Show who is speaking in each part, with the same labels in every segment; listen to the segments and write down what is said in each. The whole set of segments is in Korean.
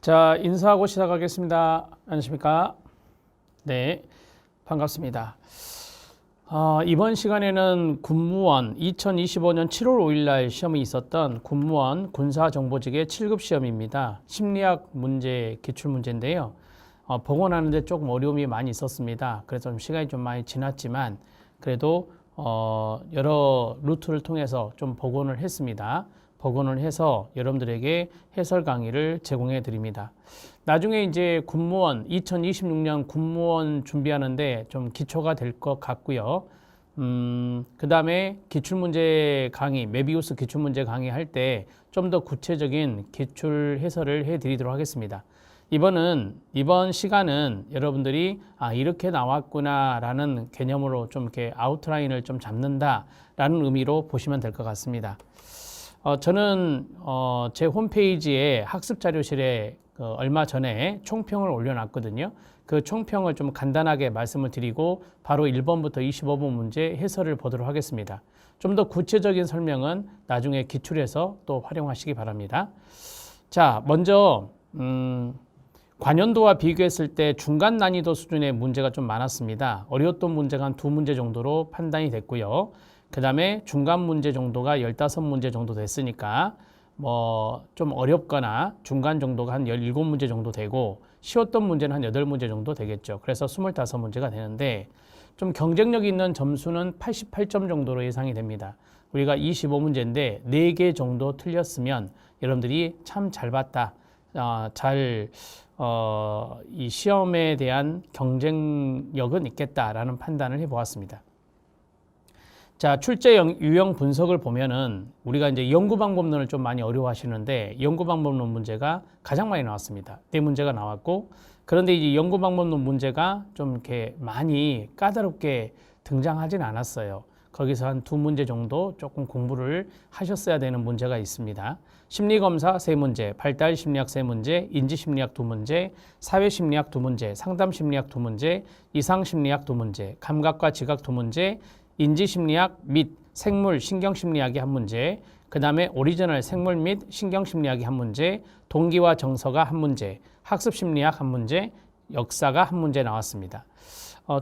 Speaker 1: 자, 인사하고 시작하겠습니다. 안녕하십니까? 네, 반갑습니다. 이번 시간에는 군무원 2025년 7월 5일 날 시험이 있었던 군무원 군사정보직의 7급 시험입니다. 심리학 문제, 기출문제인데요. 복원하는데 조금 어려움이 많이 있었습니다. 그래서 좀 시간이 좀 많이 지났지만 그래도 여러 루트를 통해서 좀 복원을 했습니다. 복원을 해서 여러분들에게 해설 강의를 제공해 드립니다. 나중에 이제 군무원 2026년 군무원 준비하는데 좀 기초가 될 것 같고요. 그 다음에 기출문제 강의, 메비우스 기출문제 강의 할 때 좀 더 구체적인 기출 해설을 해 드리도록 하겠습니다. 이번 시간은 여러분들이 이렇게 나왔구나 라는 개념으로 좀 이렇게 아웃라인을 좀 잡는다 라는 의미로 보시면 될 것 같습니다. 저는 제 홈페이지에 학습자료실에 얼마 전에 총평을 올려놨거든요. 그 총평을 좀 간단하게 말씀을 드리고 바로 1번부터 25번 문제 해설을 보도록 하겠습니다. 좀 더 구체적인 설명은 나중에 기출해서 또 활용하시기 바랍니다. 자, 먼저 관연도와 비교했을 때 중간 난이도 수준의 문제가 좀 많았습니다. 어려웠던 문제가 한 2문제 정도로 판단이 됐고요. 그 다음에 중간 문제 정도가 15문제 정도 됐으니까 좀 어렵거나 중간 정도가 한 17문제 정도 되고 쉬웠던 문제는 한 8문제 정도 되겠죠. 그래서 25문제가 되는데 좀 경쟁력 있는 점수는 88점 정도로 예상이 됩니다. 우리가 25문제인데 4개 정도 틀렸으면 여러분들이 참 잘 봤다. 이 시험에 대한 경쟁력은 있겠다라는 판단을 해보았습니다. 자, 출제 유형 분석을 보면은 우리가 이제 연구 방법론을 좀 많이 어려워하시는데 연구 방법론 문제가 가장 많이 나왔습니다. 4문제가 나왔고 그런데 이 연구 방법론 문제가 좀 이렇게 많이 까다롭게 등장하진 않았어요. 거기서 한 2문제 정도 조금 공부를 하셨어야 되는 문제가 있습니다. 심리검사 3문제, 발달심리학 3문제, 인지심리학 2문제, 사회심리학 2문제, 상담심리학 2문제, 이상심리학 2문제, 감각과 지각 2문제, 인지심리학 및 생물, 신경심리학이 1문제, 그 다음에 오리지널 생물 및 신경심리학이 1문제, 동기와 정서가 1문제, 학습심리학 1문제, 역사가 1문제 나왔습니다.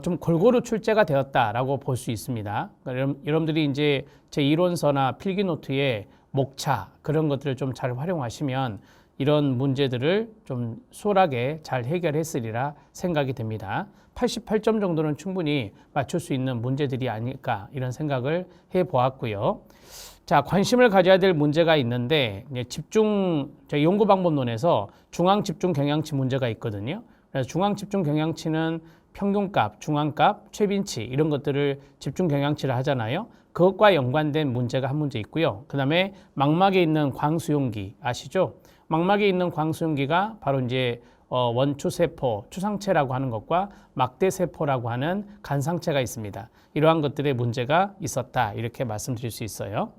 Speaker 1: 좀 골고루 출제가 되었다라고 볼 수 있습니다. 여러분들이 이제 제 이론서나 필기노트에 목차 그런 것들을 좀 잘 활용하시면 이런 문제들을 좀 수월하게 잘 해결했으리라 생각이 됩니다. 88점 정도는 충분히 맞출 수 있는 문제들이 아닐까 이런 생각을 해보았고요. 자, 관심을 가져야 될 문제가 있는데 저희 연구방법론에서 중앙집중경향치 문제가 있거든요. 그래서 중앙집중경향치는 평균값, 중앙값, 최빈치 이런 것들을 집중경향치를 하잖아요. 그것과 연관된 문제가 1문제 있고요. 그 다음에 망막에 있는 광수용기 아시죠? 망막에 있는 광수용기가 바로 이제 원추세포, 추상체라고 하는 것과 막대세포라고 하는 간상체가 있습니다. 이러한 것들의 문제가 있었다 이렇게 말씀드릴 수 있어요.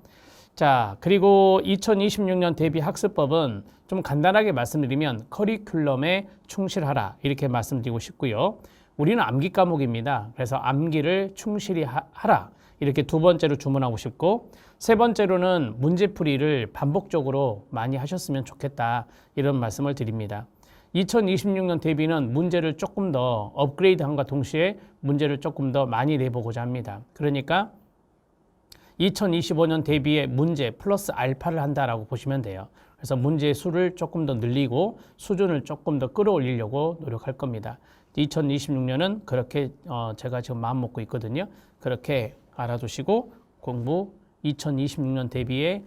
Speaker 1: 자, 그리고 2026년 대비 학습법은 좀 간단하게 말씀드리면 커리큘럼에 충실하라 이렇게 말씀드리고 싶고요. 우리는 암기 과목입니다. 그래서 암기를 충실히 하라 이렇게 2번째로 주문하고 싶고 3번째로는 문제풀이를 반복적으로 많이 하셨으면 좋겠다 이런 말씀을 드립니다. 2026년 대비는 문제를 조금 더 업그레이드함과 동시에 문제를 조금 더 많이 내보고자 합니다. 그러니까 2025년 대비의 문제 플러스 알파를 한다라고 보시면 돼요. 그래서 문제의 수를 조금 더 늘리고 수준을 조금 더 끌어올리려고 노력할 겁니다. 2026년은 그렇게 제가 지금 마음 먹고 있거든요. 그렇게 알아두시고 공부 2026년 대비에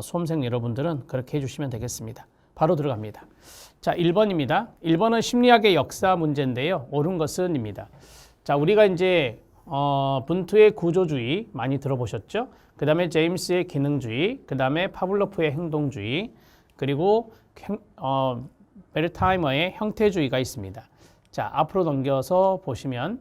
Speaker 1: 수험생 여러분들은 그렇게 해주시면 되겠습니다. 바로 들어갑니다. 자, 1번입니다. 1번은 심리학의 역사 문제인데요. 옳은 것은입니다. 자, 우리가 이제 분투의 구조주의 많이 들어보셨죠? 그 다음에 제임스의 기능주의, 그 다음에 파블로프의 행동주의, 그리고 베르타이머의 형태주의가 있습니다. 자, 앞으로 넘겨서 보시면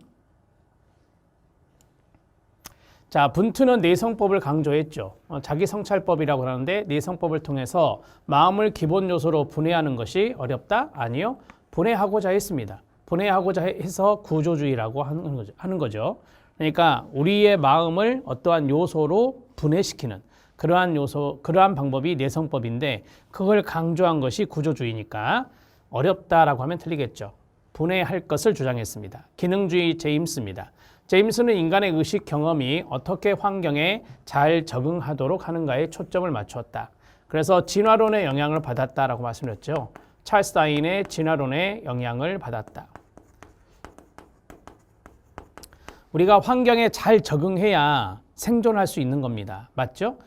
Speaker 1: 자, 분투는 내성법을 강조했죠. 자기성찰법이라고 하는데 내성법을 통해서 마음을 기본 요소로 분해하는 것이 어렵다? 아니요. 분해하고자 했습니다. 분해하고자 해서 구조주의라고 하는 거죠. 그러니까 우리의 마음을 어떠한 요소로 분해시키는 그러한 방법이 내성법인데 그걸 강조한 것이 구조주의니까 어렵다라고 하면 틀리겠죠. 분해할 것을 주장했습니다. 기능주의 제임스입니다. 제임스는 인간의 의식 경험이 어떻게 환경에 잘 적응하도록 하는가에 초점을 맞추었다. 그래서 진화론의 영향을 받았다라고 말씀드렸죠. 찰스 다윈의 진화론의 영향을 받았다. 우리가 환경에 잘 적응해야 생존할 수 있는 겁니다. 맞죠?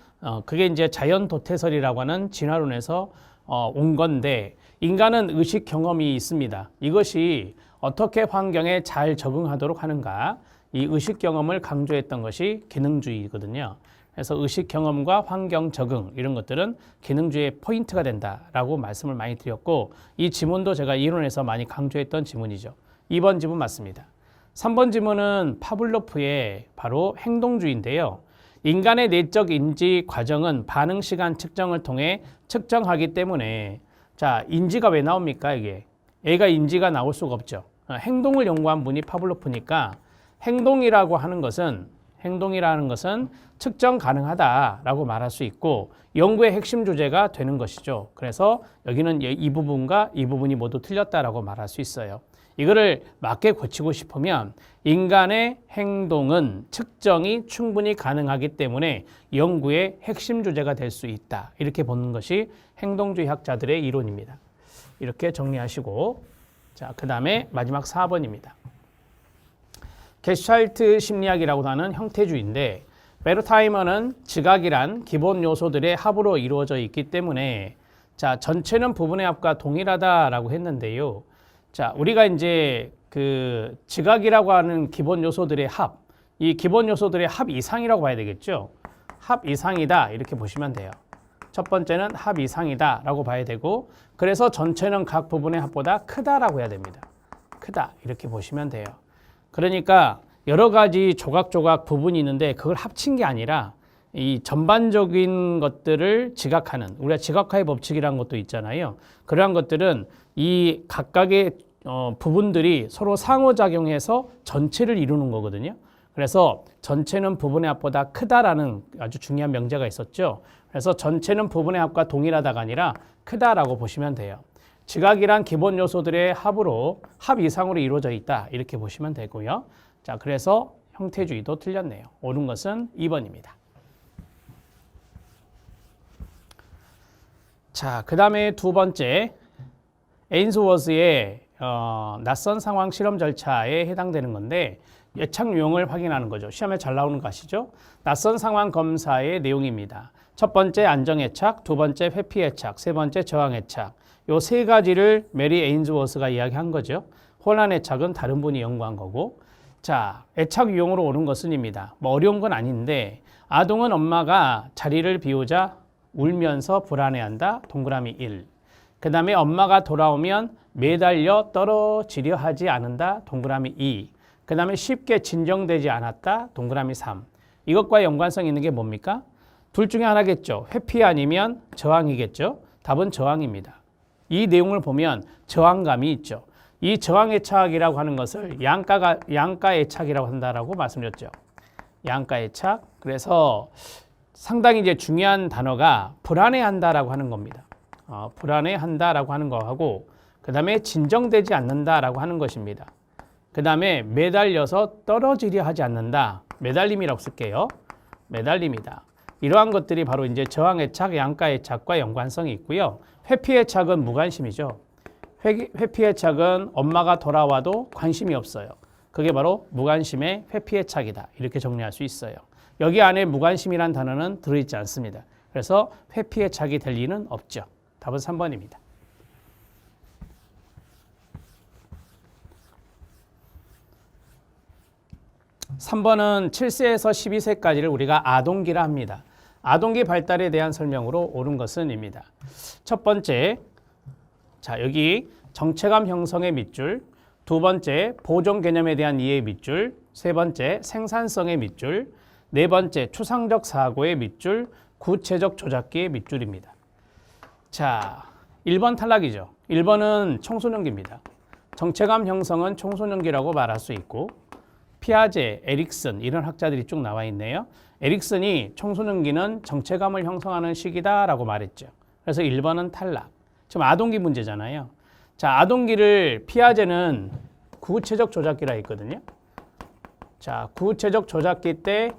Speaker 1: 그게 이제 자연 도태설이라고 하는 진화론에서 온 건데, 인간은 의식 경험이 있습니다. 이것이 어떻게 환경에 잘 적응하도록 하는가, 이 의식 경험을 강조했던 것이 기능주의거든요. 그래서 의식 경험과 환경 적응 이런 것들은 기능주의의 포인트가 된다라고 말씀을 많이 드렸고, 이 지문도 제가 이론에서 많이 강조했던 지문이죠. 2번 지문 맞습니다. 3번 지문은 파블로프의 바로 행동주의인데요. 인간의 내적 인지 과정은 반응 시간 측정을 통해 측정하기 때문에, 자, 인지가 왜 나옵니까? 이게 애가 인지가 나올 수가 없죠. 행동을 연구한 분이 파블로프니까 행동이라는 것은 측정 가능하다라고 말할 수 있고 연구의 핵심 주제가 되는 것이죠. 그래서 여기는 이 부분과 이 부분이 모두 틀렸다라고 말할 수 있어요. 이거를 맞게 고치고 싶으면 인간의 행동은 측정이 충분히 가능하기 때문에 연구의 핵심 주제가 될 수 있다. 이렇게 보는 것이 행동주의 학자들의 이론입니다. 이렇게 정리하시고, 자, 그 다음에 마지막 4번입니다. 게슈탈트 심리학이라고 하는 형태주의인데, 베르타이머는 지각이란 기본 요소들의 합으로 이루어져 있기 때문에, 자, 전체는 부분의 합과 동일하다라고 했는데요. 자, 우리가 이제 그 지각이라고 하는 기본 요소들의 합, 이 기본 요소들의 합 이상이라고 봐야 되겠죠. 합 이상이다 이렇게 보시면 돼요. 첫 번째는 합 이상이다라고 봐야 되고, 그래서 전체는 각 부분의 합보다 크다라고 해야 됩니다. 크다 이렇게 보시면 돼요. 그러니까 여러 가지 조각조각 부분이 있는데 그걸 합친 게 아니라 이 전반적인 것들을 지각하는, 우리가 지각화의 법칙이라는 것도 있잖아요. 그러한 것들은 이 각각의 부분들이 서로 상호작용해서 전체를 이루는 거거든요. 그래서 전체는 부분의 합보다 크다라는 아주 중요한 명제가 있었죠. 그래서 전체는 부분의 합과 동일하다가 아니라 크다라고 보시면 돼요. 지각이란 기본 요소들의 합으로 합 이상으로 이루어져 있다 이렇게 보시면 되고요. 자, 그래서 형태주의도 틀렸네요. 옳은 것은 2번입니다. 자, 그 다음에 두 번째, 에인스워스의 낯선 상황 실험 절차에 해당되는 건데 예착 유형을 확인하는 거죠. 시험에 잘 나오는 거 아시죠? 낯선 상황 검사의 내용입니다. 첫 번째 안정애착, 두 번째 회피애착, 세 번째 저항애착. 요 세 가지를 메리 에인스워스가 이야기한 거죠. 혼란애착은 다른 분이 연구한 거고. 자, 애착 유형으로 오는 것은입니다. 뭐 어려운 건 아닌데, 아동은 엄마가 자리를 비우자 울면서 불안해한다. 동그라미 1. 그 다음에 엄마가 돌아오면 매달려 떨어지려 하지 않는다. 동그라미 2. 그 다음에 쉽게 진정되지 않았다. 동그라미 3. 이것과 연관성 있는 게 뭡니까? 둘 중에 하나겠죠. 회피 아니면 저항이겠죠. 답은 저항입니다. 이 내용을 보면 저항감이 있죠. 이 저항애착이라고 하는 것을 양가애착이라고 한다라고 말씀드렸죠. 양가애착. 그래서 상당히 이제 중요한 단어가 불안해한다라고 하는 겁니다. 불안해한다라고 하는 거하고, 그 다음에 진정되지 않는다라고 하는 것입니다. 그 다음에 매달려서 떨어지려 하지 않는다. 매달림이라고 쓸게요. 매달림이다. 이러한 것들이 바로 이제 저항애착, 양가애착과 연관성이 있고요. 회피애착은 무관심이죠. 회피애착은 엄마가 돌아와도 관심이 없어요. 그게 바로 무관심의 회피애착이다. 이렇게 정리할 수 있어요. 여기 안에 무관심이란 단어는 들어있지 않습니다. 그래서 회피애착이 될 리는 없죠. 답은 3번입니다. 3번은 7세에서 12세까지를 우리가 아동기라 합니다. 아동기 발달에 대한 설명으로 옳은 것은입니다. 첫 번째, 자, 여기 정체감 형성의 밑줄, 두 번째 보존 개념에 대한 이해의 밑줄, 세 번째 생산성의 밑줄, 네 번째 추상적 사고의 밑줄, 구체적 조작기의 밑줄입니다. 자, 1번 탈락이죠. 1번은 청소년기입니다. 정체감 형성은 청소년기라고 말할 수 있고, 피아제, 에릭슨 이런 학자들이 쭉 나와 있네요. 에릭슨이 청소년기는 정체감을 형성하는 시기다라고 말했죠. 그래서 1번은 탈락. 지금 아동기 문제잖아요. 자, 아동기를 피아제는 구체적 조작기라 했거든요. 자, 구체적 조작기 때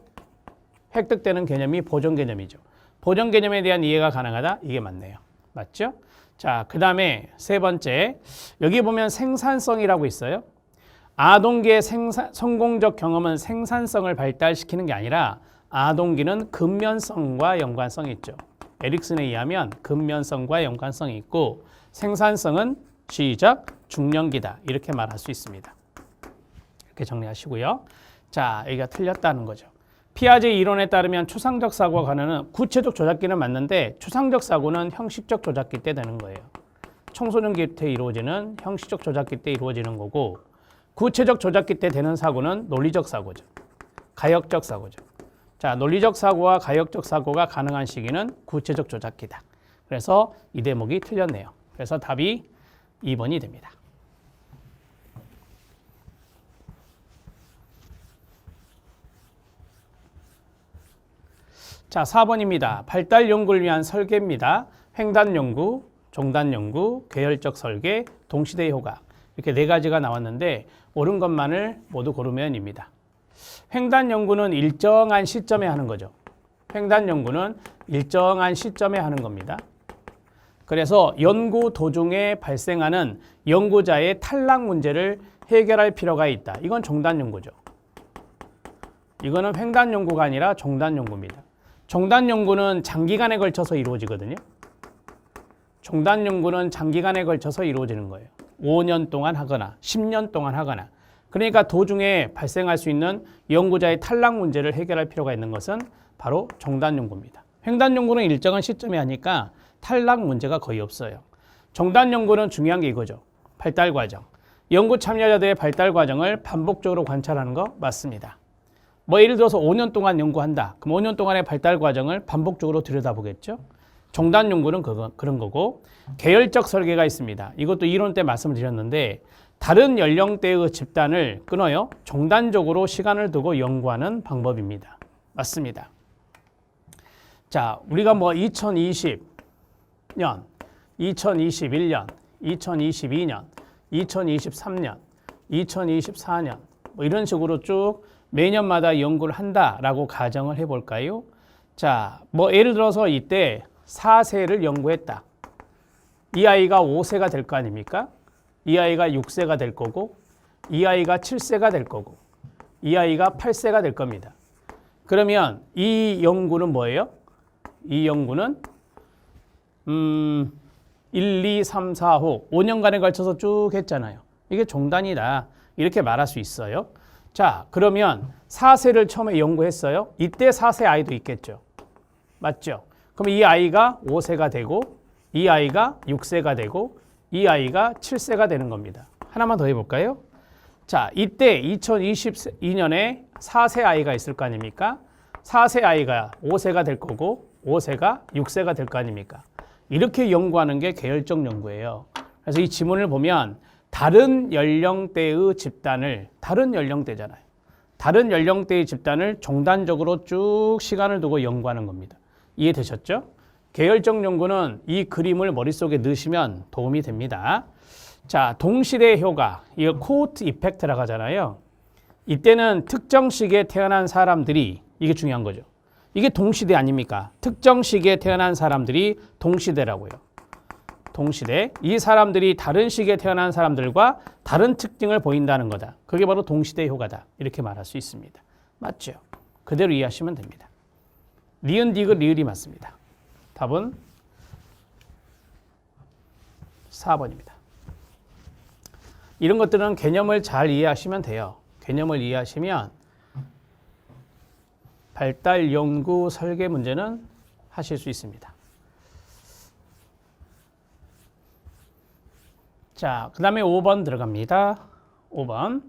Speaker 1: 획득되는 개념이 보존 개념이죠. 보존 개념에 대한 이해가 가능하다? 이게 맞네요. 맞죠? 자, 그 다음에 세 번째, 여기 보면 생산성이라고 있어요. 아동기의 성공적 경험은 생산성을 발달시키는 게 아니라 아동기는 근면성과 연관성이 있죠. 에릭슨에 의하면 근면성과 연관성이 있고 생산성은 시작 중년기다. 이렇게 말할 수 있습니다. 이렇게 정리하시고요. 자, 여기가 틀렸다는 거죠. 피아제 이론에 따르면 추상적 사고가 가능한 구체적 조작기는 맞는데 추상적 사고는 형식적 조작기 때 되는 거예요. 청소년기 때 이루어지는 형식적 조작기 때 이루어지는 거고 구체적 조작기 때 되는 사고는 논리적 사고죠. 가역적 사고죠. 자, 논리적 사고와 가역적 사고가 가능한 시기는 구체적 조작기다. 그래서 이 대목이 틀렸네요. 그래서 답이 2번이 됩니다. 자, 4번입니다. 발달 연구를 위한 설계입니다. 횡단 연구, 종단 연구, 계열적 설계, 동시대 효과. 이렇게 네 가지가 나왔는데 옳은 것만을 모두 고르면입니다. 횡단 연구는 일정한 시점에 하는 거죠. 횡단 연구는 일정한 시점에 하는 겁니다. 그래서 연구 도중에 발생하는 연구자의 탈락 문제를 해결할 필요가 있다. 이건 종단 연구죠. 이거는 횡단 연구가 아니라 종단 연구입니다. 종단 연구는 장기간에 걸쳐서 이루어지거든요. 종단 연구는 장기간에 걸쳐서 이루어지는 거예요. 5년 동안 하거나 10년 동안 하거나. 그러니까 도중에 발생할 수 있는 연구자의 탈락 문제를 해결할 필요가 있는 것은 바로 종단 연구입니다. 횡단 연구는 일정한 시점에 하니까 탈락 문제가 거의 없어요. 종단 연구는 중요한 게 이거죠. 발달 과정. 연구 참여자들의 발달 과정을 반복적으로 관찰하는 거 맞습니다. 뭐 예를 들어서 5년 동안 연구한다. 그럼 5년 동안의 발달 과정을 반복적으로 들여다보겠죠. 종단 연구는 그런 거고 계열적 설계가 있습니다. 이것도 이론 때 말씀을 드렸는데 다른 연령대의 집단을 끊어요. 종단적으로 시간을 두고 연구하는 방법입니다. 맞습니다. 자, 우리가 뭐 2020년, 2021년, 2022년, 2023년, 2024년 뭐 이런 식으로 쭉 매년마다 연구를 한다라고 가정을 해볼까요? 자, 뭐 예를 들어서 이때 4세를 연구했다. 이 아이가 5세가 될 거 아닙니까? 이 아이가 6세가 될 거고 이 아이가 7세가 될 거고 이 아이가 8세가 될 겁니다. 그러면 이 연구는 뭐예요? 이 연구는 1, 2, 3, 4, 5, 5년간에 걸쳐서 쭉 했잖아요. 이게 종단이다. 이렇게 말할 수 있어요. 자, 그러면 4세를 처음에 연구했어요. 이때 4세 아이도 있겠죠. 맞죠? 그럼 이 아이가 5세가 되고 이 아이가 6세가 되고 이 아이가 7세가 되는 겁니다. 하나만 더 해볼까요? 자, 이때 2022년에 4세 아이가 있을 거 아닙니까? 4세 아이가 5세가 될 거고 5세가 6세가 될 거 아닙니까? 이렇게 연구하는 게 계열적 연구예요. 그래서 이 지문을 보면 다른 연령대의 집단을, 다른 연령대잖아요. 다른 연령대의 집단을 종단적으로 쭉 시간을 두고 연구하는 겁니다. 이해되셨죠? 계열적 연구는 이 그림을 머릿속에 넣으시면 도움이 됩니다. 자, 동시대 효과, 이거 코호트 이펙트라고 하잖아요. 이때는 특정 시기에 태어난 사람들이, 이게 중요한 거죠. 이게 동시대 아닙니까? 특정 시기에 태어난 사람들이 동시대라고요. 동시대. 이 사람들이 다른 시기에 태어난 사람들과 다른 특징을 보인다는 거다. 그게 바로 동시대 효과다. 이렇게 말할 수 있습니다. 맞죠? 그대로 이해하시면 됩니다. 니은, 디귿, 리을이 맞습니다. 답은 4번입니다. 이런 것들은 개념을 잘 이해하시면 돼요. 개념을 이해하시면 발달 연구 설계 문제는 하실 수 있습니다. 자, 그 다음에 5번 들어갑니다. 5번.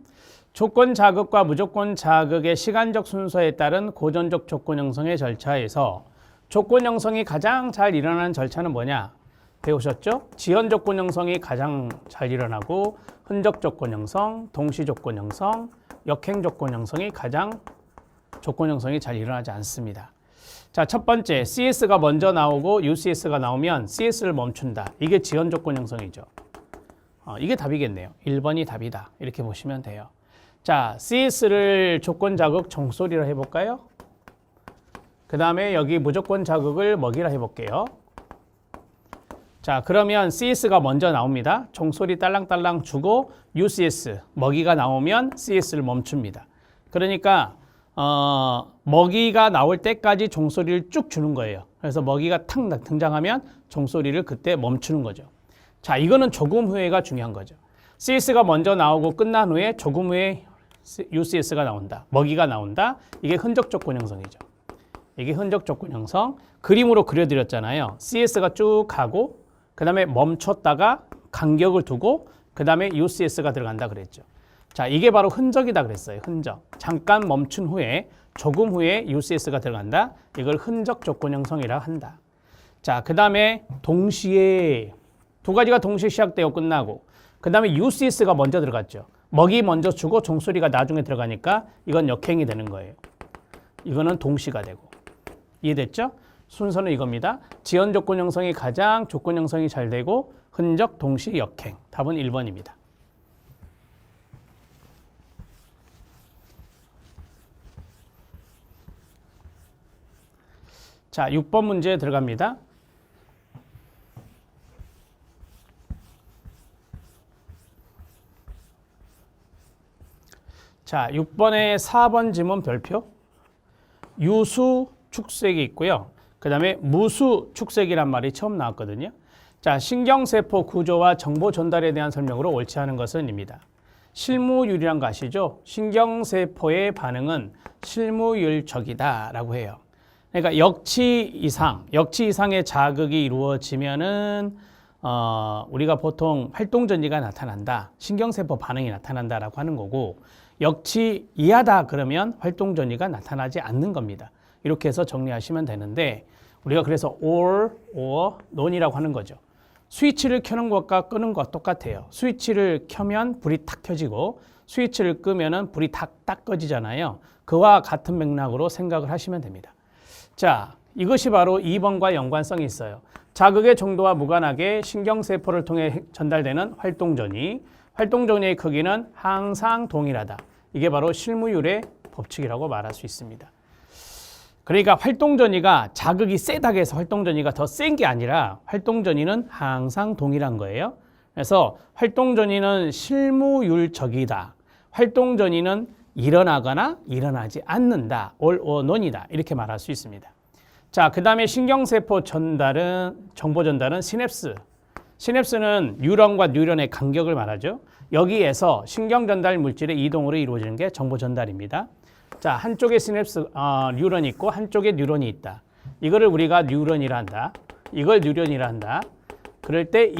Speaker 1: 조건 자극과 무조건 자극의 시간적 순서에 따른 고전적 조건 형성의 절차에서 조건 형성이 가장 잘 일어나는 절차는 뭐냐? 배우셨죠? 지연 조건 형성이 가장 잘 일어나고 흔적 조건 형성, 동시 조건 형성, 역행 조건 형성이 가장 조건 형성이 잘 일어나지 않습니다. 자, 첫 번째 CS가 먼저 나오고 UCS가 나오면 CS를 멈춘다. 이게 지연 조건 형성이죠. 이게 답이겠네요. 1번이 답이다. 이렇게 보시면 돼요. 자, CS를 조건 자극 종소리로 해볼까요? 그 다음에 여기 무조건 자극을 먹이라 해볼게요. 자, 그러면 CS가 먼저 나옵니다. 종소리 딸랑딸랑 주고 UCS, 먹이가 나오면 CS를 멈춥니다. 그러니까 먹이가 나올 때까지 종소리를 쭉 주는 거예요. 그래서 먹이가 탁 등장하면 종소리를 그때 멈추는 거죠. 자, 이거는 조금 후에가 중요한 거죠. CS가 먼저 나오고 끝난 후에 조금 후에 UCS가 나온다. 먹이가 나온다. 이게 흔적 조건 형성이죠. 이게 흔적 조건 형성. 그림으로 그려드렸잖아요. CS가 쭉 가고 그 다음에 멈췄다가 간격을 두고 그 다음에 UCS가 들어간다 그랬죠. 자, 이게 바로 흔적이다 그랬어요. 흔적. 잠깐 멈춘 후에 조금 후에 UCS가 들어간다. 이걸 흔적 조건 형성이라 한다. 자, 그 다음에 동시에 두 가지가 동시에 시작되고 끝나고 그 다음에 UCS가 먼저 들어갔죠. 먹이 먼저 주고 종소리가 나중에 들어가니까 이건 역행이 되는 거예요. 이거는 동시가 되고. 이해됐죠? 순서는 이겁니다. 지연 조건 형성이 가장 조건 형성이 잘 되고 흔적 동시 역행. 답은 1번입니다. 자, 6번 문제 들어갑니다. 자, 6번에 4번 지문 별표. 유수 축색이 있고요. 그 다음에 무수 축색이란 말이 처음 나왔거든요. 자, 신경세포 구조와 정보 전달에 대한 설명으로 옳지 않은 것은 입니다. 실무율이란 거 아시죠? 신경세포의 반응은 실무율적이다 라고 해요. 그러니까 역치 이상의 자극이 이루어지면은 우리가 보통 활동전이가 나타난다. 신경세포 반응이 나타난다라고 하는 거고 역치 이하다 그러면 활동전이가 나타나지 않는 겁니다. 이렇게 해서 정리하시면 되는데 우리가 그래서 or non이라고 하는 거죠. 스위치를 켜는 것과 끄는 것 똑같아요. 스위치를 켜면 불이 탁 켜지고 스위치를 끄면은 불이 딱 꺼지잖아요. 그와 같은 맥락으로 생각을 하시면 됩니다. 자, 이것이 바로 2번과 연관성이 있어요. 자극의 정도와 무관하게 신경세포를 통해 전달되는 활동전이의 크기는 항상 동일하다. 이게 바로 실무율의 법칙이라고 말할 수 있습니다. 그러니까 활동전이가 자극이 세다고 해서 활동전이가 더 센 게 아니라 활동전이는 항상 동일한 거예요. 그래서 활동전이는 실무율적이다. 활동전이는 일어나거나 일어나지 않는다. all or none이다. 이렇게 말할 수 있습니다. 자, 그 다음에 신경세포 정보 전달은 시냅스. 시냅스는 뉴런과 뉴런의 간격을 말하죠. 여기에서 신경전달 물질의 이동으로 이루어지는 게 정보 전달입니다. 자, 한쪽에 뉴런이 있고 한쪽에 뉴런이 있다. 이거를 우리가 뉴런이라 한다. 이걸 뉴런이라 한다. 그럴 때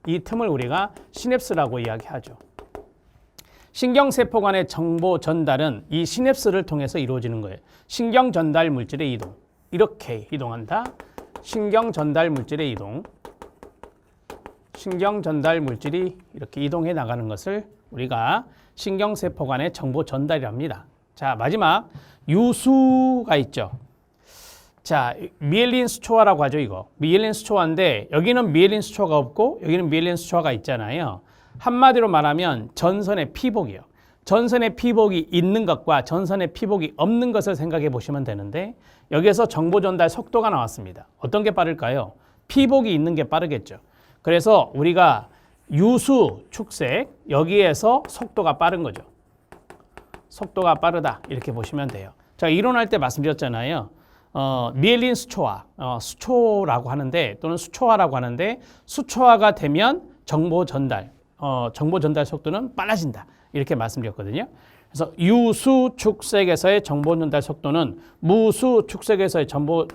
Speaker 1: 이 틈을 우리가 시냅스라고 이야기하죠. 신경세포 간의 정보 전달은 이 시냅스를 통해서 이루어지는 거예요. 신경전달 물질의 이동. 이렇게 이동한다. 신경전달 물질의 이동. 신경전달 물질이 이렇게 이동해 나가는 것을 우리가 신경세포 간의 정보 전달이랍니다. 자, 마지막 유수가 있죠. 자, 미엘린 수초화라고 하죠, 이거. 미엘린 수초화인데 여기는 미엘린 수초화가 없고 여기는 미엘린 수초화가 있잖아요. 한마디로 말하면 전선의 피복이요. 전선의 피복이 있는 것과 전선의 피복이 없는 것을 생각해 보시면 되는데 여기에서 정보 전달 속도가 나왔습니다. 어떤 게 빠를까요? 피복이 있는 게 빠르겠죠. 그래서 우리가 유수 축색 여기에서 속도가 빠른 거죠. 속도가 빠르다 이렇게 보시면 돼요. 자, 이론할 때 말씀드렸잖아요. 미엘린 수초화, 수초라고 하는데 또는 수초화라고 하는데 수초화가 되면 정보 전달 속도는 빨라진다 이렇게 말씀드렸거든요. 그래서 유수 축색에서의 정보 전달 속도는 무수 축색에서의 정보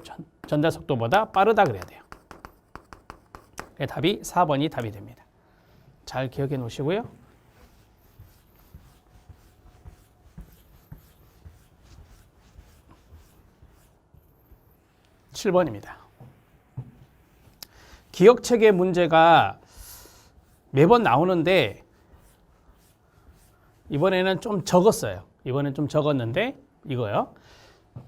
Speaker 1: 전달 속도보다 빠르다 그래야 돼요. 답이 4번이 답이 됩니다. 잘 기억해 놓으시고요. 7번입니다. 기억체계 문제가 매번 나오는데 이번에는 좀 적었어요. 이번엔 좀 적었는데 이거요.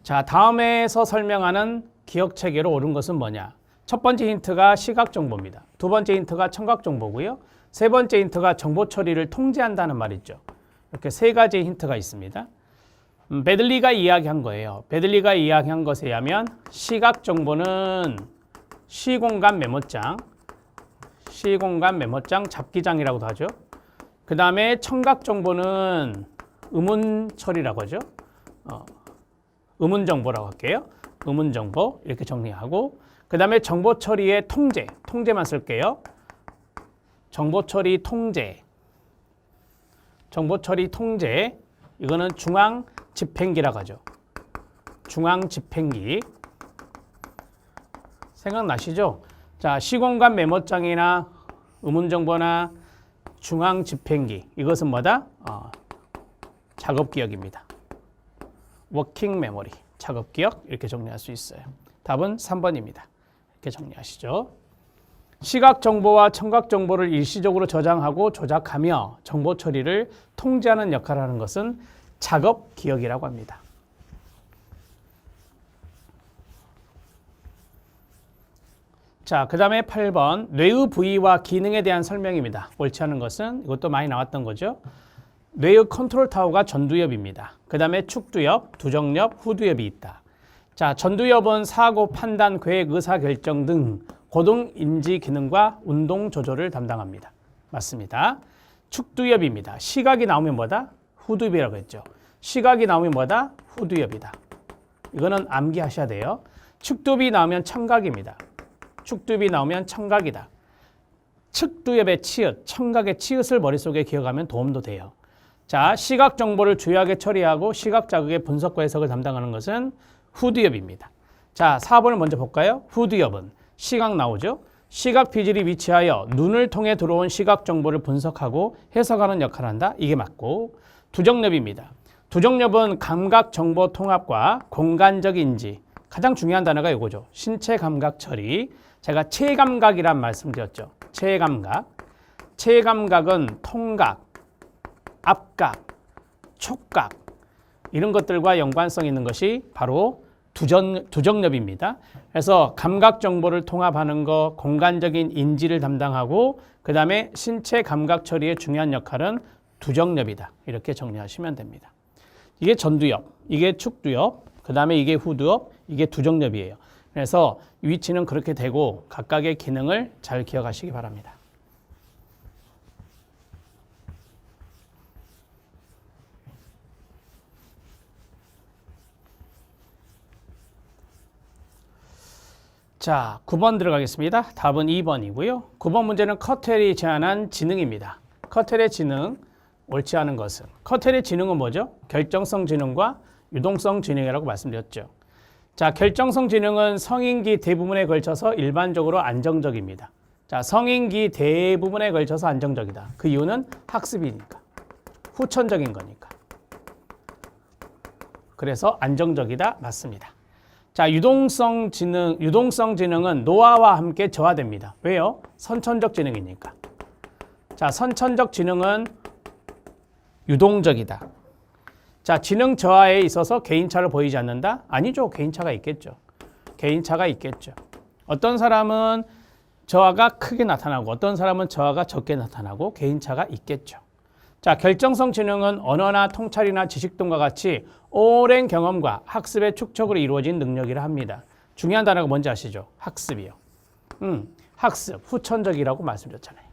Speaker 1: 자, 다음에서 설명하는 기억체계로 옳은 것은 뭐냐? 첫 번째 힌트가 시각 정보입니다. 두 번째 힌트가 청각 정보고요. 세 번째 힌트가 정보 처리를 통제한다는 말이죠. 이렇게 세 가지 힌트가 있습니다. 배들리가 이야기한 거예요. 배들리가 이야기한 것에 의하면 시각 정보는 시공간 메모장 잡기장이라고도 하죠. 그 다음에 청각 정보는 의문 처리라고 하죠. 의문 정보라고 할게요. 의문 정보 이렇게 정리하고, 그 다음에 정보 처리의 통제만 쓸게요. 정보 처리 통제, 이거는 중앙 집행기라고 하죠. 중앙 집행기. 생각나시죠? 자, 시공간 메모장이나 의문 정보나 중앙 집행기, 이것은 뭐다? 작업 기억입니다. 워킹 메모리, 작업 기억, 이렇게 정리할 수 있어요. 답은 3번입니다. 이렇게 정리하시죠. 시각 정보와 청각 정보를 일시적으로 저장하고 조작하며 정보 처리를 통제하는 역할을 하는 것은 작업 기억이라고 합니다. 자, 그 다음에 8번 뇌의 부위와 기능에 대한 설명입니다. 옳지 않은 것은 이것도 많이 나왔던 거죠. 뇌의 컨트롤 타워가 전두엽입니다. 그 다음에 축두엽, 두정엽, 후두엽이 있다. 자, 전두엽은 사고, 판단, 계획, 의사결정 등 고동 인지 기능과 운동 조절을 담당합니다. 맞습니다. 축두엽입니다. 시각이 나오면 뭐다? 후두엽이라고 했죠. 시각이 나오면 뭐다? 후두엽이다. 이거는 암기하셔야 돼요. 축두엽이 나오면 청각입니다. 축두엽이 나오면 청각이다. 측두엽의 치읓, 청각의 치읓을 머릿속에 기억하면 도움도 돼요. 자, 시각 정보를 주요하게 처리하고 시각 자극의 분석과 해석을 담당하는 것은 후두엽입니다. 자, 4번을 먼저 볼까요? 후두엽은 시각 나오죠? 시각 피질이 위치하여 눈을 통해 들어온 시각 정보를 분석하고 해석하는 역할을 한다. 이게 맞고, 두정엽입니다. 두정엽은 감각 정보 통합과 공간적 인지, 가장 중요한 단어가 이거죠. 신체 감각 처리. 제가 체감각이란 말씀드렸죠. 체감각은 통각, 압각, 촉각, 이런 것들과 연관성 있는 것이 바로 두정엽입니다. 그래서 감각 정보를 통합하는 거, 공간적인 인지를 담당하고, 그 다음에 신체 감각 처리의 중요한 역할은 두정엽이다. 이렇게 정리하시면 됩니다. 이게 전두엽, 이게 축두엽, 그 다음에 이게 후두엽, 이게 두정엽이에요. 그래서 위치는 그렇게 되고 각각의 기능을 잘 기억하시기 바랍니다. 자, 9번 들어가겠습니다. 답은 2번이고요. 9번 문제는 커텔이 제안한 지능입니다. 커텔의 지능, 옳지 않은 것은. 커텔의 지능은 뭐죠? 결정성 지능과 유동성 지능이라고 말씀드렸죠. 자, 결정성 지능은 성인기 대부분에 걸쳐서 일반적으로 안정적입니다. 자, 성인기 대부분에 걸쳐서 안정적이다. 그 이유는 학습이니까. 후천적인 거니까. 그래서 안정적이다. 맞습니다. 자, 유동성 지능은 노화와 함께 저하됩니다. 왜요? 선천적 지능이니까. 자, 선천적 지능은 유동적이다. 자, 지능 저하에 있어서 개인차를 보이지 않는다? 아니죠. 개인차가 있겠죠. 어떤 사람은 저하가 크게 나타나고 어떤 사람은 저하가 적게 나타나고 개인차가 있겠죠. 자, 결정성 지능은 언어나 통찰이나 지식 등과 같이 오랜 경험과 학습의 축적으로 이루어진 능력이라 합니다. 중요한 단어가 뭔지 아시죠? 학습이요. 학습, 후천적이라고 말씀드렸잖아요.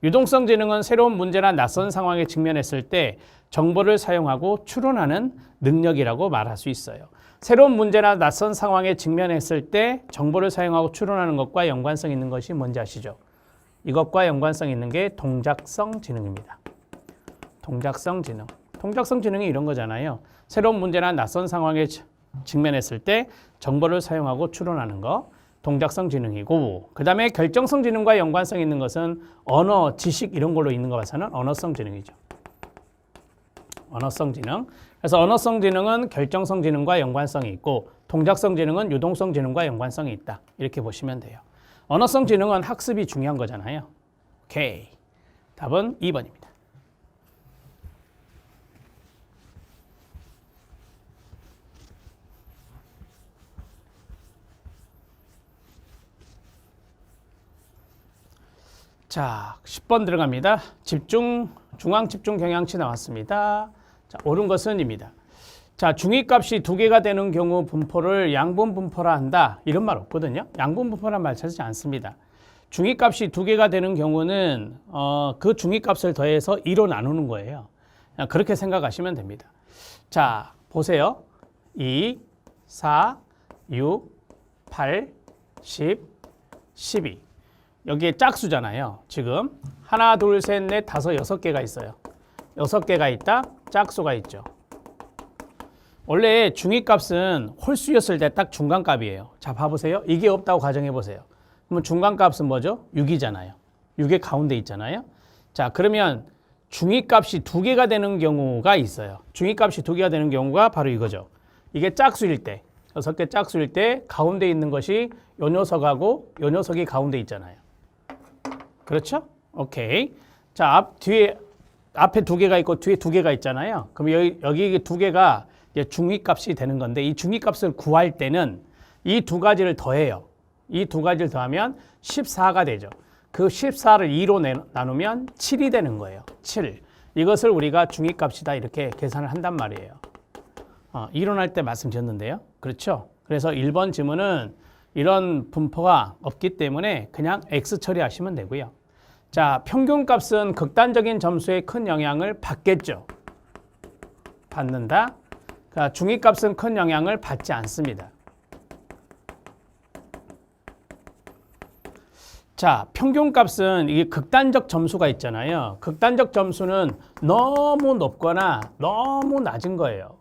Speaker 1: 유동성 지능은 새로운 문제나 낯선 상황에 직면했을 때 정보를 사용하고 추론하는 능력이라고 말할 수 있어요. 새로운 문제나 낯선 상황에 직면했을 때 정보를 사용하고 추론하는 것과 연관성 있는 것이 뭔지 아시죠? 이것과 연관성 있는 게 동작성 지능입니다. 동작성 지능이 이런 거잖아요. 새로운 문제나 낯선 상황에 직면했을 때 정보를 사용하고 추론하는 거, 동작성 지능이고, 그 다음에 결정성 지능과 연관성 있는 것은 언어, 지식 이런 걸로 있는 거 봐서는 언어성 지능이죠. 언어성 지능. 그래서 언어성 지능은 결정성 지능과 연관성이 있고, 동작성 지능은 유동성 지능과 연관성이 있다. 이렇게 보시면 돼요. 언어성 지능은 학습이 중요한 거잖아요. 오케이. 답은 2번입니다. 자, 10번 들어갑니다. 중앙 집중 경향치 나왔습니다. 자, 옳은 것은입니다. 자, 중위값이 두 개가 되는 경우 분포를 양분 분포라 한다. 이런 말 없거든요. 양분 분포란 말 찾지 않습니다. 중위값이 두 개가 되는 경우는 그 중위값을 더해서 2로 나누는 거예요. 그렇게 생각하시면 됩니다. 자, 보세요. 2, 4, 6, 8, 10, 12. 여기에 짝수잖아요. 지금 하나, 둘, 셋, 넷, 다섯, 6개가 있어요. 6개가 있다. 짝수가 있죠. 원래 중위값은 홀수였을 때 딱 중간값이에요. 자, 봐보세요. 이게 없다고 가정해 보세요. 그러면 중간값은 뭐죠? 6이잖아요. 6의 가운데 있잖아요. 자, 그러면 중위값이 두 개가 되는 경우가 있어요. 중위값이 두 개가 되는 경우가 바로 이거죠. 이게 짝수일 때, 6개 짝수일 때 가운데 있는 것이 요 녀석하고 요 녀석이 가운데 있잖아요. 그렇죠? 오케이. 자, 앞에 두 개가 있고 뒤에 두 개가 있잖아요. 그럼 여기 두 개가 중위값이 되는 건데 이 중위값을 구할 때는 이 두 가지를 더해요. 이 두 가지를 더하면 14가 되죠. 그 14를 2로 나누면 7이 되는 거예요. 7. 이것을 우리가 중위값이다 이렇게 계산을 한단 말이에요. 이론할 때 말씀드렸는데요. 그렇죠? 그래서 1번 지문은 이런 분포가 없기 때문에 그냥 X 처리하시면 되고요. 자, 평균값은 극단적인 점수에 큰 영향을 받겠죠. 받는다. 그러니까 중위값은 큰 영향을 받지 않습니다. 자, 평균값은 이게 극단적 점수가 있잖아요. 극단적 점수는 너무 높거나 너무 낮은 거예요.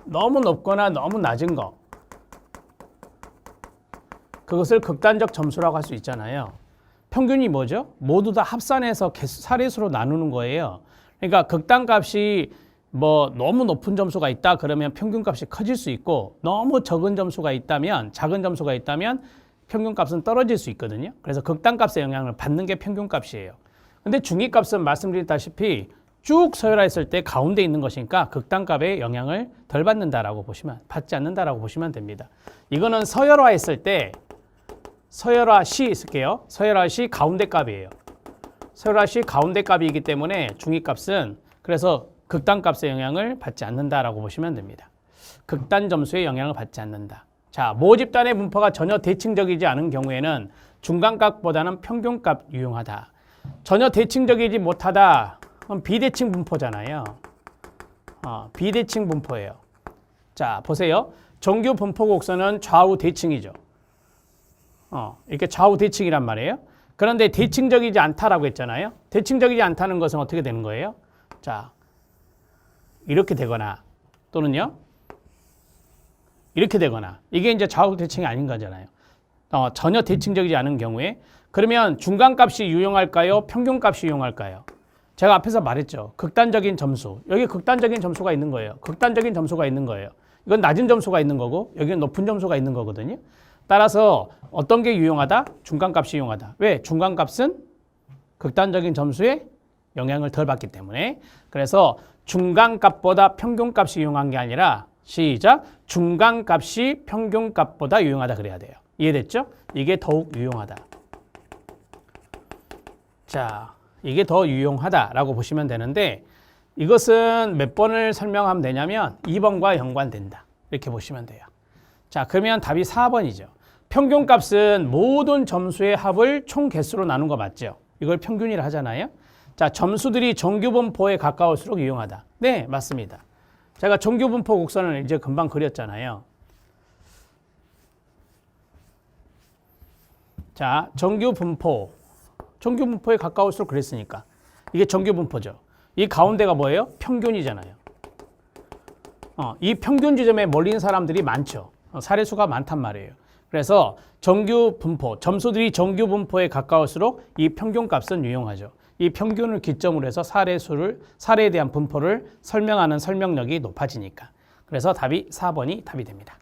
Speaker 1: 너무 높거나 너무 낮은 거. 그것을 극단적 점수라고 할 수 있잖아요. 평균이 뭐죠? 모두 다 합산해서 사례수로 나누는 거예요. 그러니까 극단값이 뭐 너무 높은 점수가 있다 그러면 평균값이 커질 수 있고 너무 적은 점수가 있다면 작은 점수가 있다면 평균값은 떨어질 수 있거든요. 그래서 극단값의 영향을 받는 게 평균값이에요. 근데 중위값은 말씀드렸다시피 쭉 서열화했을 때 가운데 있는 것이니까 극단값의 영향을 덜 받지 않는다라고 보시면 됩니다. 이거는 서열화했을 때 서열화 시 쓸게요. 서열화 시 가운데 값이에요. 서열화 시 가운데 값이기 때문에 중위값은 그래서 극단값의 영향을 받지 않는다라고 보시면 됩니다. 극단 점수의 영향을 받지 않는다. 자, 모집단의 분포가 전혀 대칭적이지 않은 경우에는 중간값보다는 평균값 유용하다. 전혀 대칭적이지 못하다. 그럼 비대칭 분포잖아요. 비대칭 분포예요. 자, 보세요. 정규 분포 곡선은 좌우 대칭이죠. 이렇게 좌우 대칭이란 말이에요. 그런데 대칭적이지 않다라고 했잖아요. 대칭적이지 않다는 것은 어떻게 되는 거예요? 자, 이렇게 되거나 또는요. 이렇게 되거나 이게 이제 좌우 대칭이 아닌 거잖아요. 전혀 대칭적이지 않은 경우에 그러면 중간값이 유용할까요? 평균값이 유용할까요? 제가 앞에서 말했죠. 극단적인 점수. 여기 극단적인 점수가 있는 거예요. 극단적인 점수가 있는 거예요. 이건 낮은 점수가 있는 거고 여기는 높은 점수가 있는 거거든요. 따라서 어떤 게 유용하다? 중간값이 유용하다. 왜? 중간값은 극단적인 점수에 영향을 덜 받기 때문에. 그래서 중간값보다 평균값이 유용한 게 아니라 시작. 중간값이 평균값보다 유용하다 그래야 돼요. 이해됐죠? 이게 더욱 유용하다. 자, 이게 더 유용하다라고 보시면 되는데 이것은 몇 번을 설명하면 되냐면 2번과 연관된다. 이렇게 보시면 돼요. 자, 그러면 답이 4번이죠. 평균값은 모든 점수의 합을 총 개수로 나눈 거 맞죠? 이걸 평균이라 하잖아요. 자, 점수들이 정규분포에 가까울수록 유용하다. 네, 맞습니다. 제가 정규분포 곡선을 이제 금방 그렸잖아요. 자, 정규분포에 가까울수록 그랬으니까. 이게 정규분포죠. 이 가운데가 뭐예요? 평균이잖아요. 이 평균 지점에 몰린 사람들이 많죠. 사례수가 많단 말이에요. 그래서 정규분포, 점수들이 정규분포에 가까울수록 이 평균값은 유용하죠. 이 평균을 기점으로 해서 사례에 대한 분포를 설명하는 설명력이 높아지니까. 그래서 답이 4번이 답이 됩니다.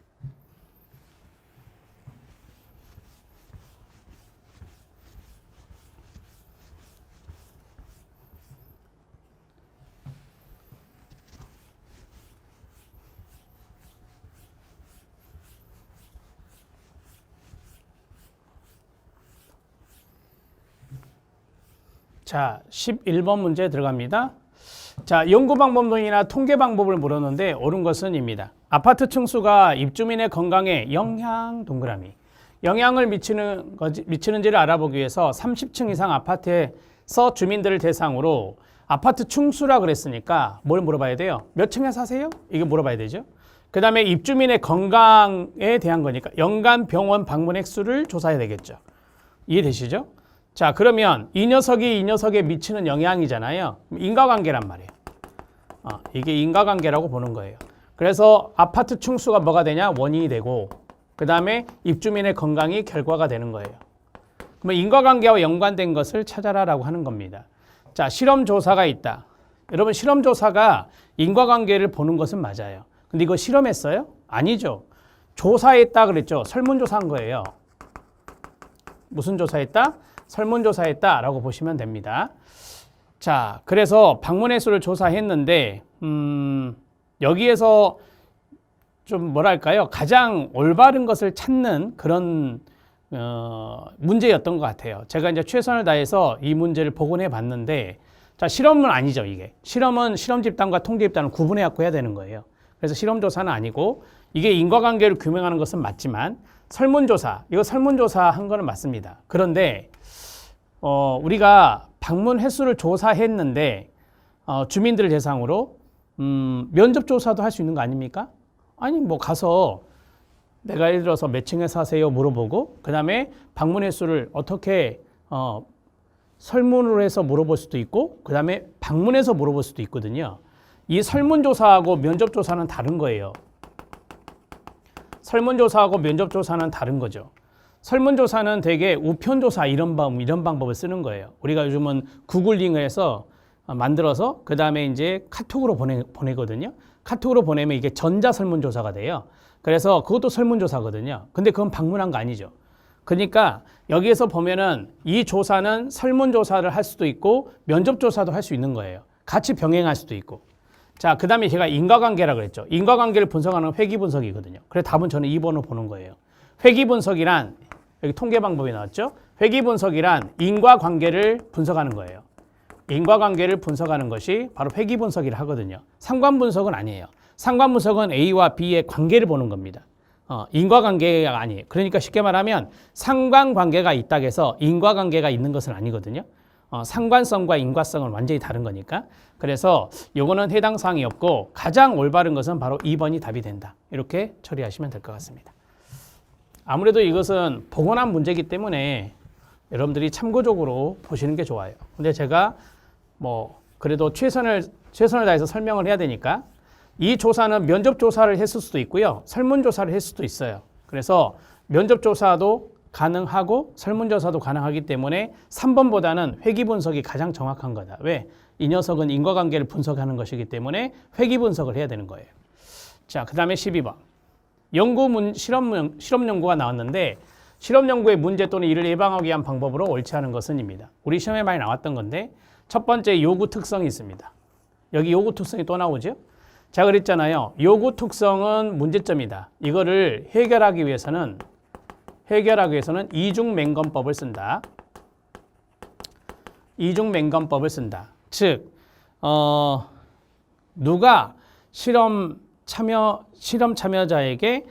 Speaker 1: 자, 11번 문제 들어갑니다. 자, 연구 방법론이나 통계 방법을 물었는데 옳은 것은 입니다. 아파트 층수가 입주민의 건강에 동그라미. 영향을 미치는지를 알아보기 위해서 30층 이상 아파트에서 주민들을 대상으로 아파트 층수라 그랬으니까 뭘 물어봐야 돼요? 몇 층에 사세요? 이거 물어봐야 되죠. 그 다음에 입주민의 건강에 대한 거니까 연간 병원 방문 횟수를 조사해야 되겠죠. 이해되시죠? 자, 그러면 이 녀석에 미치는 영향이잖아요. 인과관계란 말이에요. 이게 인과관계라고 보는 거예요. 그래서 아파트 층수가 뭐가 되냐? 원인이 되고 그 다음에 입주민의 건강이 결과가 되는 거예요. 그러면 인과관계와 연관된 것을 찾아라라고 하는 겁니다. 자, 실험조사가 있다. 여러분, 실험조사가 인과관계를 보는 것은 맞아요. 근데 이거 실험했어요? 아니죠. 조사했다 그랬죠. 설문조사한 거예요. 무슨 조사했다? 설문조사했다라고 보시면 됩니다. 자, 그래서 방문 횟수를 조사했는데 여기에서 좀 뭐랄까요? 가장 올바른 것을 찾는 그런 문제였던 것 같아요. 제가 이제 최선을 다해서 이 문제를 복원해 봤는데, 자, 실험은 아니죠, 이게. 실험은 실험 집단과 통계 집단을 구분해 갖고 해야 되는 거예요. 그래서 실험조사는 아니고, 이게 인과관계를 규명하는 것은 맞지만, 설문조사, 이거 설문조사 한 거는 맞습니다. 그런데, 우리가 방문 횟수를 조사했는데, 주민들을 대상으로, 면접조사도 할 수 있는 거 아닙니까? 아니, 뭐 가서 내가 예를 들어서 몇 층에 사세요 물어보고 그 다음에 방문 횟수를 어떻게 설문으로 해서 물어볼 수도 있고 그 다음에 방문해서 물어볼 수도 있거든요. 이 설문조사하고 면접조사는 다른 거예요. 설문조사하고 면접조사는 다른 거죠. 설문조사는 되게 우편조사 이런 방법을 쓰는 거예요. 우리가 요즘은 구글링을 해서 만들어서 그 다음에 이제 카톡으로 보내거든요. 카톡으로 보내면 이게 전자설문조사가 돼요. 그래서 그것도 설문조사거든요. 근데 그건 방문한 거 아니죠. 그러니까 여기에서 보면은 이 조사는 설문조사를 할 수도 있고 면접조사도 할 수 있는 거예요. 같이 병행할 수도 있고. 자, 그 다음에 제가 인과관계라 그랬죠. 인과관계를 분석하는 회귀분석이거든요. 그래서 답은 저는 2번을 보는 거예요. 회귀분석이란, 여기 통계 방법이 나왔죠. 회귀분석이란 인과관계를 분석하는 거예요. 인과관계를 분석하는 것이 바로 회귀분석이라 하거든요. 상관분석은 아니에요. 상관분석은 A와 B의 관계를 보는 겁니다. 인과관계가 아니에요. 그러니까 쉽게 말하면 상관관계가 있다고 해서 인과관계가 있는 것은 아니거든요. 상관성과 인과성은 완전히 다른 거니까. 그래서 요거는 해당 사항이 없고 가장 올바른 것은 바로 2번이 답이 된다. 이렇게 처리하시면 될 것 같습니다. 아무래도 이것은 복원한 문제이기 때문에 여러분들이 참고적으로 보시는 게 좋아요. 근데 제가 뭐 그래도 최선을 다해서 설명을 해야 되니까 이 조사는 면접조사를 했을 수도 있고요. 설문조사를 했을 수도 있어요. 그래서 면접조사도 가능하고 설문조사도 가능하기 때문에 3번보다는 회귀분석이 가장 정확한 거다. 왜? 이 녀석은 인과관계를 분석하는 것이기 때문에 회귀분석을 해야 되는 거예요. 자, 그 다음에 12번. 실험 연구가 나왔는데 실험 연구의 문제 또는 이를 예방하기 위한 방법으로 옳지 않은 것은입니다. 우리 시험에 많이 나왔던 건데 첫 번째 요구 특성이 있습니다. 여기 요구 특성이 또 나오죠. 자, 그랬잖아요. 요구 특성은 문제점이다. 이거를 해결하기 위해서는 이중맹건법을 쓴다. 이중맹건법을 쓴다. 즉, 누가 실험 참여자에게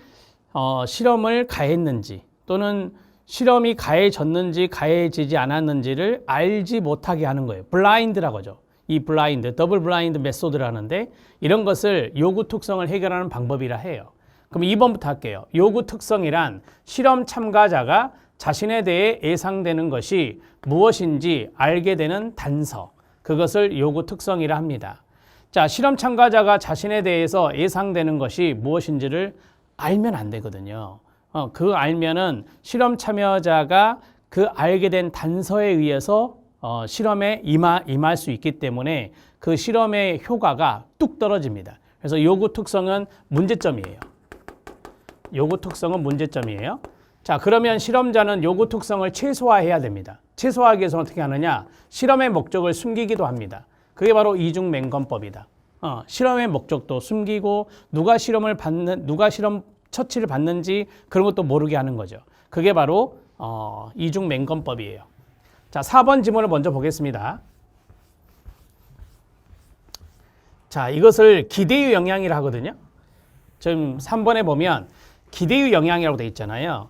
Speaker 1: 실험을 가했는지 또는 실험이 가해졌는지 가해지지 않았는지를 알지 못하게 하는 거예요. 블라인드라고 하죠. 이 블라인드, 더블 블라인드 메소드라는데 이런 것을 요구 특성을 해결하는 방법이라 해요. 그럼 2번부터 할게요. 요구 특성이란 실험 참가자가 자신에 대해 예상되는 것이 무엇인지 알게 되는 단서, 그것을 요구 특성이라 합니다. 자, 실험 참가자가 자신에 대해서 예상되는 것이 무엇인지를 알면 안 되거든요. 그 알면은 실험 참여자가 그 알게 된 단서에 의해서 실험에 임할 수 있기 때문에 그 실험의 효과가 뚝 떨어집니다. 그래서 요구 특성은 문제점이에요. 요구 특성은 문제점이에요. 자, 그러면 실험자는 요구 특성을 최소화해야 됩니다. 최소화하기 위해서 어떻게 하느냐? 실험의 목적을 숨기기도 합니다. 그게 바로 이중맹건법이다. 실험의 목적도 숨기고 누가 실험 처치를 받는지 그런 것도 모르게 하는 거죠. 그게 바로 이중맹건법이에요. 자, 4번 지문을 먼저 보겠습니다. 자, 이것을 기대유 영향이라 하거든요. 지금 3번에 보면 기대유 영향이라고 되어 있잖아요.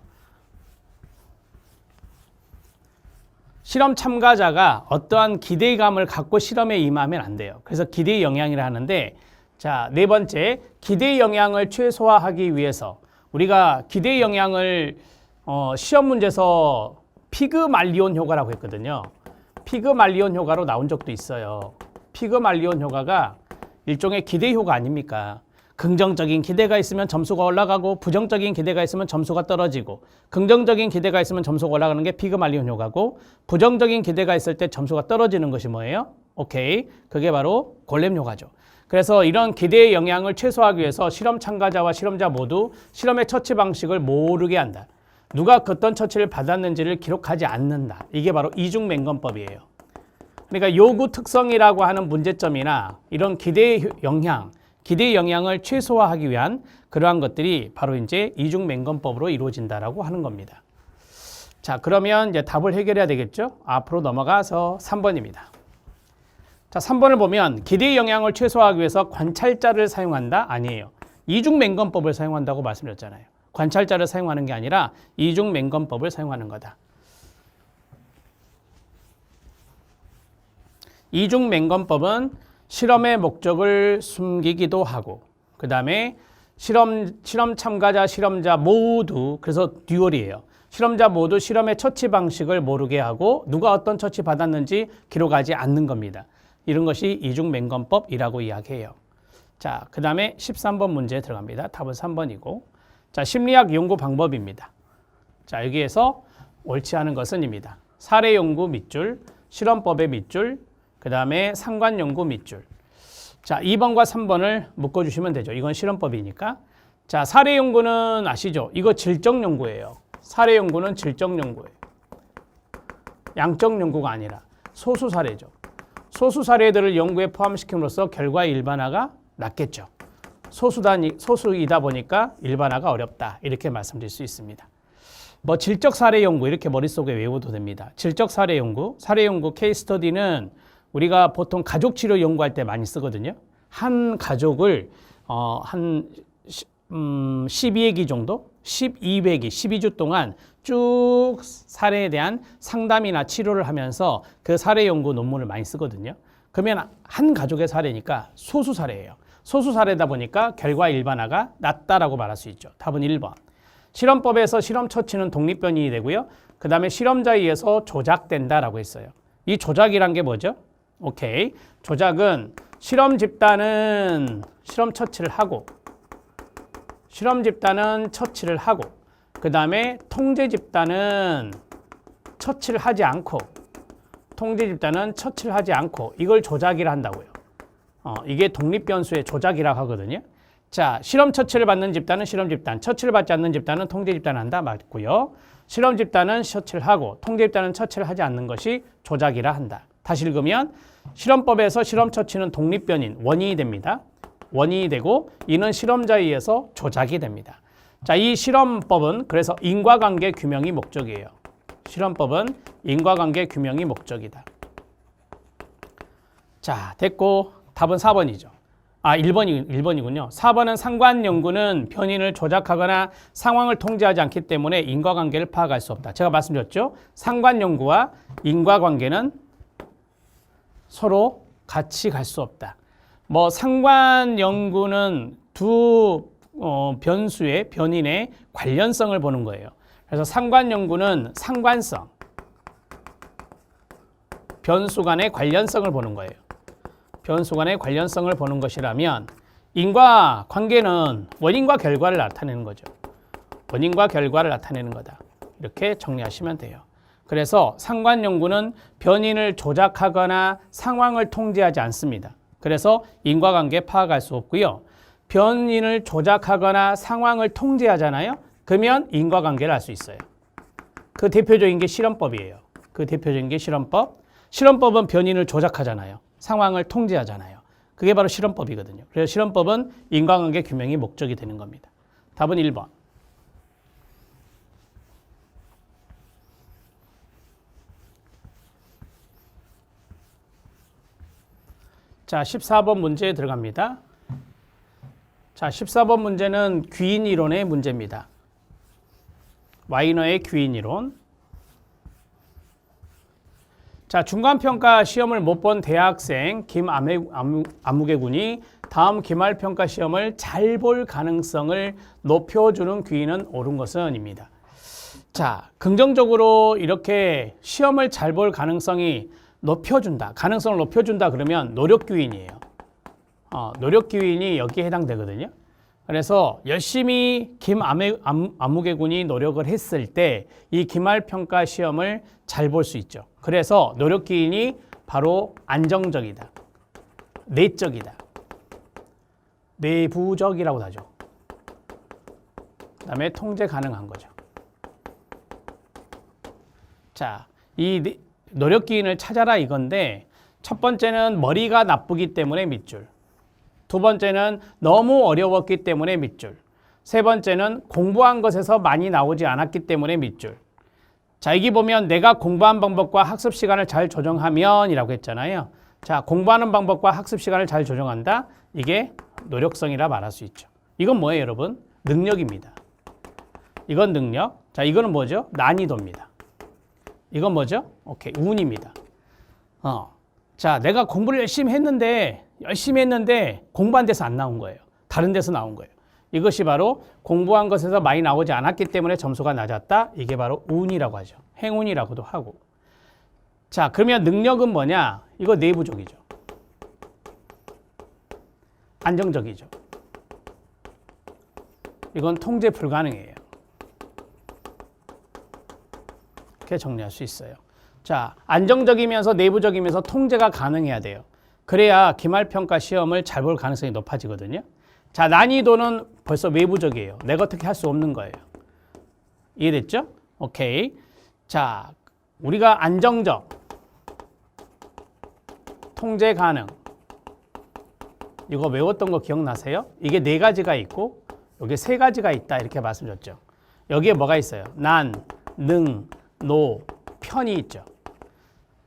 Speaker 1: 실험 참가자가 어떠한 기대감을 갖고 실험에 임하면 안 돼요. 그래서 기대유 영향이라 하는데, 자, 네 번째, 기대유 영향을 최소화하기 위해서 우리가 기대유 영향을 시험 문제에서 피그말리온 효과라고 했거든요. 피그말리온 효과로 나온 적도 있어요. 피그말리온 효과가 일종의 기대 효과 아닙니까? 긍정적인 기대가 있으면 점수가 올라가고 부정적인 기대가 있으면 점수가 떨어지고, 긍정적인 기대가 있으면 점수가 올라가는 게 피그말리온 효과고, 부정적인 기대가 있을 때 점수가 떨어지는 것이 뭐예요? 오케이. 그게 바로 골렘 효과죠. 그래서 이런 기대의 영향을 최소화하기 위해서 실험 참가자와 실험자 모두 실험의 처치 방식을 모르게 한다. 누가 어떤 처치를 받았는지를 기록하지 않는다. 이게 바로 이중맹검법이에요. 그러니까 요구 특성이라고 하는 문제점이나 이런 기대의 영향을 최소화하기 위한 그러한 것들이 바로 이제 이중맹검법으로 이루어진다라고 하는 겁니다. 자, 그러면 이제 답을 해결해야 되겠죠? 앞으로 넘어가서 3번입니다. 자, 3번을 보면 기대의 영향을 최소화하기 위해서 관찰자를 사용한다? 아니에요. 이중맹검법을 사용한다고 말씀드렸잖아요. 관찰자를 사용하는 게 아니라 이중맹검법을 사용하는 거다. 이중맹검법은 실험의 목적을 숨기기도 하고, 그 다음에 실험 참가자, 실험자 모두, 그래서 듀얼이에요. 실험자 모두 실험의 처치 방식을 모르게 하고 누가 어떤 처치 받았는지 기록하지 않는 겁니다. 이런 것이 이중맹검법이라고 이야기해요. 자, 그 다음에 13번 문제 들어갑니다. 답은 3번이고. 자, 심리학 연구 방법입니다. 자, 여기에서 옳지 않은 것은 입니다. 사례 연구 밑줄, 실험법의 밑줄, 그 다음에 상관 연구 밑줄. 자, 2번과 3번을 묶어주시면 되죠. 이건 실험법이니까. 자, 사례 연구는 아시죠? 이거 질적 연구예요. 사례 연구는 질적 연구예요. 양적 연구가 아니라 소수 사례죠. 소수 사례들을 연구에 포함시킴으로써 결과의 일반화가 낮겠죠. 소수이다 보니까 일반화가 어렵다. 이렇게 말씀드릴 수 있습니다. 뭐 질적 사례 연구 이렇게 머릿속에 외워도 됩니다. 질적 사례 연구 케이스 스터디는 우리가 보통 가족 치료 연구할 때 많이 쓰거든요. 한 가족을 한 12회기 정도, 12회기, 12주 동안 쭉 사례에 대한 상담이나 치료를 하면서 그 사례 연구 논문을 많이 쓰거든요. 그러면 한 가족의 사례니까 소수 사례예요. 소수 사례다 보니까 결과 일반화가 낮다라고 말할 수 있죠. 답은 1번. 실험법에서 실험 처치는 독립변이이 되고요. 그 다음에 실험자에 의해서 조작된다라고 했어요. 이 조작이란 게 뭐죠? 오케이. 조작은 실험 집단은 처치를 하고, 그 다음에 통제 집단은 처치를 하지 않고, 이걸 조작이라 한다고요. 이게 독립변수의 조작이라고 하거든요. 자, 실험 처치를 받는 집단은 실험 집단, 처치를 받지 않는 집단은 통제 집단을 한다. 맞고요. 실험 집단은 처치를 하고, 통제 집단은 처치를 하지 않는 것이 조작이라 한다. 다시 읽으면 실험법에서 실험 처치는 독립변인, 원인이 됩니다. 원인이 되고 이는 실험자에 의해서 조작이 됩니다. 자, 이 실험법은 그래서 인과관계 규명이 목적이에요. 실험법은 인과관계 규명이 목적이다. 자, 됐고 답은 4번이죠. 1번이군요. 4번은 상관 연구는 변인을 조작하거나 상황을 통제하지 않기 때문에 인과관계를 파악할 수 없다. 제가 말씀드렸죠. 상관 연구와 인과관계는 서로 같이 갈 수 없다. 뭐 상관 연구는 두 변수의 변인의 관련성을 보는 거예요. 그래서 상관 연구는 상관성, 변수 간의 관련성을 보는 거예요. 변수 간의 관련성을 보는 것이라면 인과관계는 원인과 결과를 나타내는 거죠. 원인과 결과를 나타내는 거다. 이렇게 정리하시면 돼요. 그래서 상관 연구는 변인을 조작하거나 상황을 통제하지 않습니다. 그래서 인과관계 파악할 수 없고요. 변인을 조작하거나 상황을 통제하잖아요. 그러면 인과관계를 알 수 있어요. 그 대표적인 게 실험법이에요. 실험법은 변인을 조작하잖아요. 상황을 통제하잖아요. 그게 바로 실험법이거든요. 그래서 실험법은 인과관계 규명이 목적이 되는 겁니다. 답은 1번. 자, 14번 문제에 들어갑니다. 자, 14번 문제는 귀인 이론의 문제입니다. 와이너의 귀인 이론. 자, 중간평가 시험을 못 본 대학생 김아무개 군이 다음 기말평가 시험을 잘 볼 가능성을 높여주는 귀인은 옳은 것은입니다. 자, 긍정적으로 이렇게 시험을 잘 볼 가능성이 높여준다. 가능성을 높여준다 그러면 노력귀인이에요. 노력귀인이 여기에 해당되거든요. 그래서 열심히 김아무개 군이 노력을 했을 때 이 기말평가 시험을 잘 볼 수 있죠. 그래서 노력귀인이 바로 안정적이다. 내적이다. 내부적이라고도 하죠. 그 다음에 통제 가능한 거죠. 자, 이 노력기인을 찾아라 이건데 첫 번째는 머리가 나쁘기 때문에 밑줄, 두 번째는 너무 어려웠기 때문에 밑줄, 세 번째는 공부한 것에서 많이 나오지 않았기 때문에 밑줄. 자, 여기 보면 내가 공부한 방법과 학습 시간을 잘 조정하면 이라고 했잖아요. 자, 공부하는 방법과 학습 시간을 잘 조정한다. 이게 노력성이라 말할 수 있죠. 이건 뭐예요, 여러분? 능력입니다. 이건 능력. 자, 이거는 뭐죠? 난이도입니다. 이건 뭐죠? 오케이, 운입니다. 자, 내가 공부를 열심히 했는데 공부한 데서 안 나온 거예요. 다른 데서 나온 거예요. 이것이 바로 공부한 것에서 많이 나오지 않았기 때문에 점수가 낮았다. 이게 바로 운이라고 하죠. 행운이라고도 하고. 자, 그러면 능력은 뭐냐? 이거 내부적이죠. 안정적이죠. 이건 통제 불가능해요. 이렇게 정리할 수 있어요. 자, 안정적이면서 내부적이면서 통제가 가능해야 돼요. 그래야 기말평가 시험을 잘 볼 가능성이 높아지거든요. 자, 난이도는 벌써 외부적이에요. 내가 어떻게 할 수 없는 거예요. 이해됐죠? 오케이. 자, 우리가 안정적, 통제 가능. 이거 외웠던 거 기억나세요? 이게 4가지가 있고 여기 3가지가 있다 이렇게 말씀드렸죠. 여기에 뭐가 있어요? 난, 능, 노, 편이 있죠.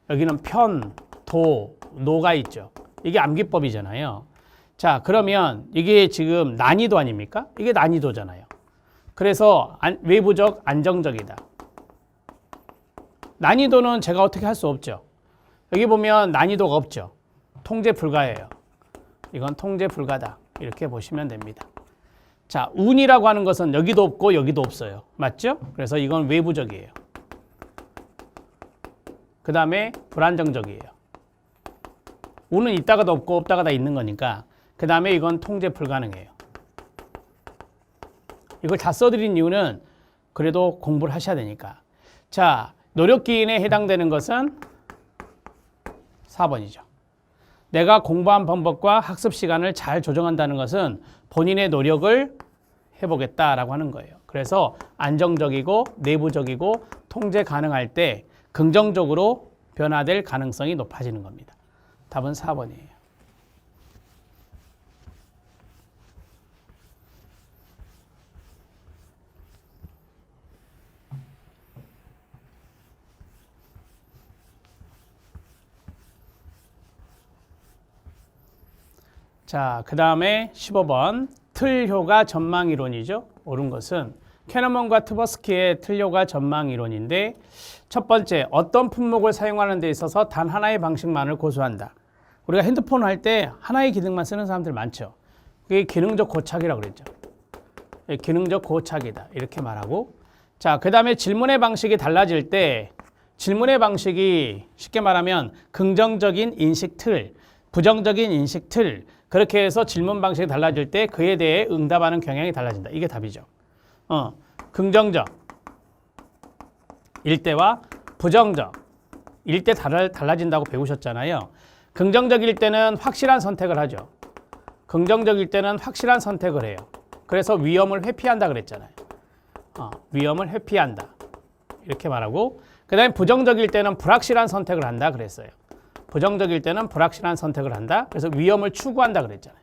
Speaker 1: 여기는 편, 도, 노가 있죠. 이게 암기법이잖아요. 자, 그러면 이게 지금 난이도 아닙니까? 이게 난이도잖아요. 그래서 외부적, 안정적이다. 난이도는 제가 어떻게 할 수 없죠. 여기 보면 난이도가 없죠. 통제 불가예요. 이건 통제 불가다. 이렇게 보시면 됩니다. 자, 운이라고 하는 것은 여기도 없고 여기도 없어요. 맞죠? 그래서 이건 외부적이에요. 그 다음에 불안정적이에요. 운은 있다가도 없고 없다가 다 있는 거니까. 그 다음에 이건 통제 불가능해요. 이걸 다 써드린 이유는 그래도 공부를 하셔야 되니까. 자, 노력기인에 해당되는 것은 4번이죠. 내가 공부한 방법과 학습 시간을 잘 조정한다는 것은 본인의 노력을 해보겠다라고 하는 거예요. 그래서 안정적이고 내부적이고 통제 가능할 때 긍정적으로 변화될 가능성이 높아지는 겁니다. 답은 4번이에요. 자, 그 다음에 15번 틀효과 전망이론이죠. 옳은 것은 캐너먼과 트버스키의 틀효과 전망이론인데 첫 번째, 어떤 품목을 사용하는 데 있어서 단 하나의 방식만을 고수한다. 우리가 핸드폰 할 때 하나의 기능만 쓰는 사람들 많죠. 그게 기능적 고착이라고 그랬죠. 기능적 고착이다. 이렇게 말하고. 자, 그 다음에 질문의 방식이 달라질 때 질문의 방식이 쉽게 말하면 긍정적인 인식 틀, 부정적인 인식 틀, 그렇게 해서 질문 방식이 달라질 때 그에 대해 응답하는 경향이 달라진다. 이게 답이죠. 긍정적 일대와 부정적 일대 달라진다고 배우셨잖아요. 긍정적일 때는 확실한 선택을 하죠. 긍정적일 때는 확실한 선택을 해요. 그래서 위험을 회피한다 그랬잖아요. 위험을 회피한다. 이렇게 말하고, 그 다음에 부정적일 때는 불확실한 선택을 한다 그랬어요. 부정적일 때는 불확실한 선택을 한다. 그래서 위험을 추구한다 그랬잖아요.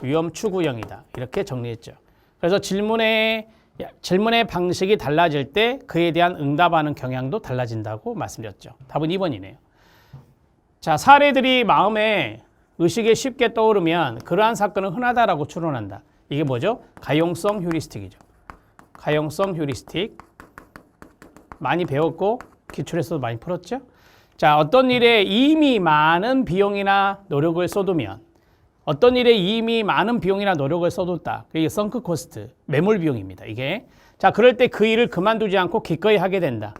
Speaker 1: 위험 추구형이다. 이렇게 정리했죠. 그래서 질문의 방식이 달라질 때 그에 대한 응답하는 경향도 달라진다고 말씀드렸죠. 답은 2번이네요. 자, 사례들이 마음에 의식에 쉽게 떠오르면 그러한 사건은 흔하다라고 추론한다. 이게 뭐죠? 가용성 휴리스틱이죠. 가용성 휴리스틱. 많이 배웠고 기출에서도 많이 풀었죠? 자, 어떤 일에 이미 많은 비용이나 노력을 쏟으면 어떤 일에 이미 많은 비용이나 노력을 쏟았다. 이게 선크 코스트, 매몰 비용입니다. 이게. 자, 그럴 때 그 일을 그만두지 않고 기꺼이 하게 된다.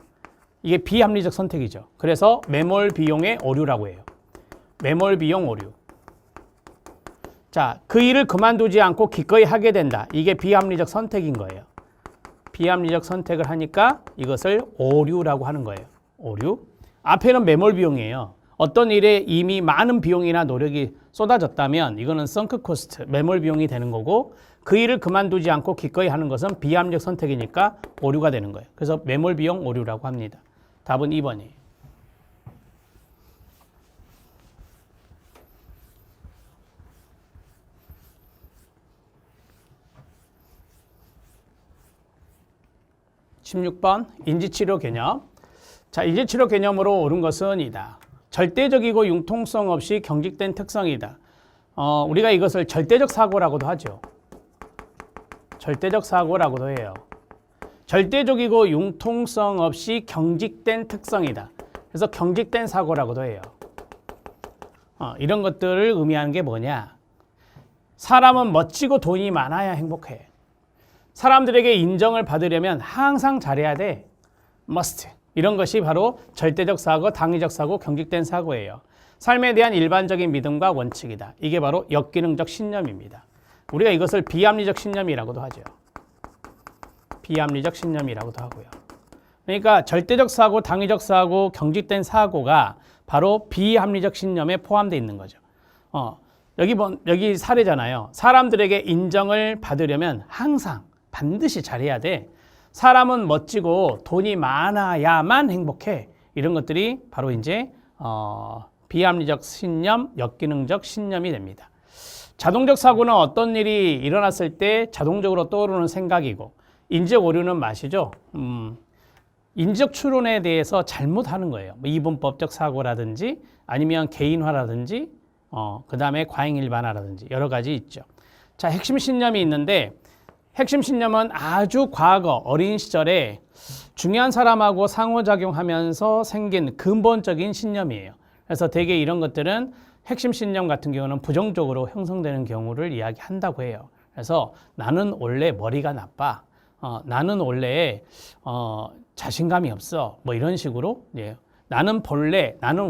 Speaker 1: 이게 비합리적 선택이죠. 그래서 매몰 비용의 오류라고 해요. 매몰 비용 오류. 자, 그 일을 그만두지 않고 기꺼이 하게 된다. 이게 비합리적 선택인 거예요. 비합리적 선택을 하니까 이것을 오류라고 하는 거예요. 오류. 앞에는 매몰 비용이에요. 어떤 일에 이미 많은 비용이나 노력이 쏟아졌다면 이거는 선크 코스트, 매몰 비용이 되는 거고 그 일을 그만두지 않고 기꺼이 하는 것은 비합리적 선택이니까 오류가 되는 거예요. 그래서 매몰 비용 오류라고 합니다. 답은 2번이에요. (16번) 인지치료 개념. 자, 인지치료 개념으로 옳은 것은 이다. 절대적이고 융통성 없이 경직된 특성이다. 우리가 이것을 절대적 사고라고도 하죠. 절대적 사고라고도 해요. 절대적이고 융통성 없이 경직된 특성이다. 그래서 경직된 사고라고도 해요. 이런 것들을 의미하는 게 뭐냐? 사람은 멋지고 돈이 많아야 행복해. 사람들에게 인정을 받으려면 항상 잘해야 돼. must. 이런 것이 바로 절대적 사고, 당위적 사고, 경직된 사고예요. 삶에 대한 일반적인 믿음과 원칙이다. 이게 바로 역기능적 신념입니다. 우리가 이것을 비합리적 신념이라고도 하죠. 비합리적 신념이라고도 하고요. 그러니까 절대적 사고, 당위적 사고, 경직된 사고가 바로 비합리적 신념에 포함되어 있는 거죠. 여기 사례잖아요. 사람들에게 인정을 받으려면 항상 반드시 잘해야 돼. 사람은 멋지고 돈이 많아야만 행복해. 이런 것들이 바로 이제 비합리적 신념, 역기능적 신념이 됩니다. 자동적 사고는 어떤 일이 일어났을 때 자동적으로 떠오르는 생각이고 인지적 오류는 마시죠. 인지적 추론에 대해서 잘못하는 거예요. 뭐 이분법적 사고라든지 아니면 개인화라든지 그 다음에 과잉일반화라든지 여러 가지 있죠. 자, 핵심 신념이 있는데 핵심 신념은 아주 과거 어린 시절에 중요한 사람하고 상호작용하면서 생긴 근본적인 신념이에요. 그래서 대개 이런 것들은 핵심 신념 같은 경우는 부정적으로 형성되는 경우를 이야기한다고 해요. 그래서 나는 원래 머리가 나빠. 나는 원래 자신감이 없어. 뭐 이런 식으로 나는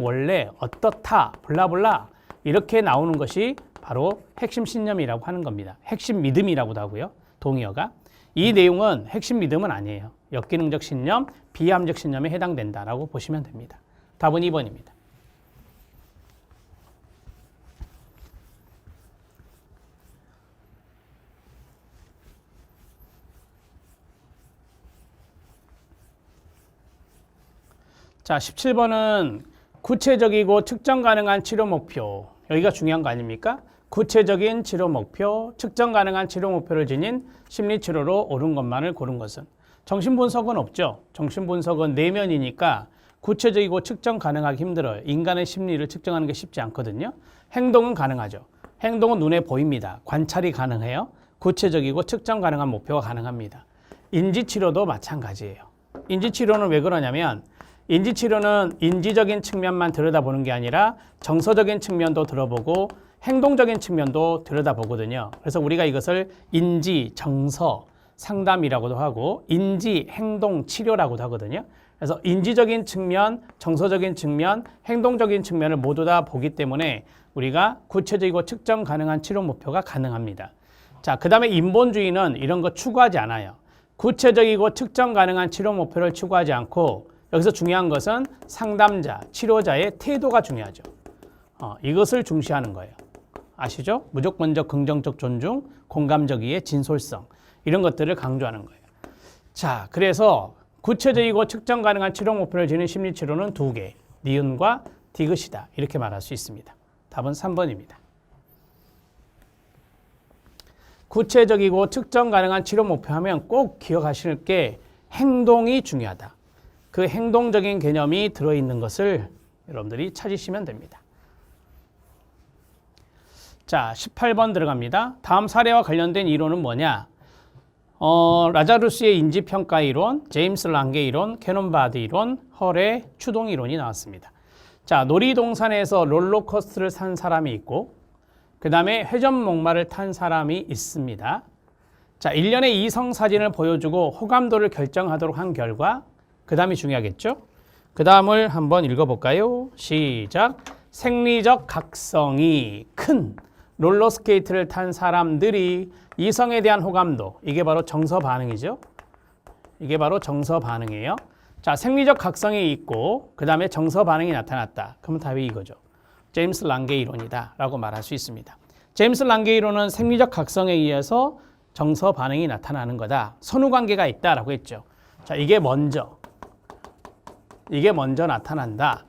Speaker 1: 원래 어떻다. 블라블라 이렇게 나오는 것이 바로 핵심 신념이라고 하는 겁니다. 핵심 믿음이라고도 하고요. 동의어가. 이 내용은 핵심 믿음은 아니에요. 역기능적 신념, 비합리적 신념에 해당된다라고 보시면 됩니다. 답은 2번입니다. 자, 17번은 구체적이고 측정 가능한 치료 목표. 여기가 중요한 거 아닙니까? 구체적인 치료 목표, 측정 가능한 치료 목표를 지닌 심리치료로 옳은 것만을 고른 것은. 정신분석은 없죠. 정신분석은 내면이니까 구체적이고 측정 가능하기 힘들어요. 인간의 심리를 측정하는 게 쉽지 않거든요. 행동은 가능하죠. 행동은 눈에 보입니다. 관찰이 가능해요. 구체적이고 측정 가능한 목표가 가능합니다. 인지치료도 마찬가지예요. 인지치료는 왜 그러냐면 인지치료는 인지적인 측면만 들여다보는 게 아니라 정서적인 측면도 들어보고 행동적인 측면도 들여다보거든요. 그래서 우리가 이것을 인지, 정서, 상담이라고도 하고 인지, 행동, 치료라고도 하거든요. 그래서 인지적인 측면, 정서적인 측면, 행동적인 측면을 모두 다 보기 때문에 우리가 구체적이고 측정 가능한 치료 목표가 가능합니다. 자, 그 다음에 인본주의는 이런 거 추구하지 않아요. 구체적이고 측정 가능한 치료 목표를 추구하지 않고 여기서 중요한 것은 상담자, 치료자의 태도가 중요하죠. 이것을 중시하는 거예요. 아시죠? 무조건적 긍정적 존중, 공감적 이해, 진솔성 이런 것들을 강조하는 거예요. 자, 그래서 구체적이고 측정 가능한 치료 목표를 지닌 심리치료는 두 개, 니은과 디귿이다 이렇게 말할 수 있습니다. 답은 3번입니다. 구체적이고 측정 가능한 치료 목표 하면 꼭 기억하실 게 행동이 중요하다. 그 행동적인 개념이 들어있는 것을 여러분들이 찾으시면 됩니다. 자, 18번 들어갑니다. 다음 사례와 관련된 이론은 뭐냐? 라자루스의 인지평가 이론, 제임스 랑게 이론, 캐논 바드 이론, 헐의 추동 이론이 나왔습니다. 자, 놀이동산에서 롤러코스터를 탄 사람이 있고 그 다음에 회전목마를 탄 사람이 있습니다. 자, 일련의 이성 사진을 보여주고 호감도를 결정하도록 한 결과 그 다음이 중요하겠죠? 그 다음을 한번 읽어볼까요? 시작. 생리적 각성이 큰 롤러스케이트를 탄 사람들이 이성에 대한 호감도, 이게 바로 정서 반응이죠. 이게 바로 정서 반응이에요. 자, 생리적 각성이 있고 그 다음에 정서 반응이 나타났다. 그러면 답이 이거죠. 제임스 랑게 이론이다 라고 말할 수 있습니다. 제임스 랑게 이론은 생리적 각성에 의해서 정서 반응이 나타나는 거다. 선후관계가 있다라고 했죠. 자, 이게 먼저 나타난다.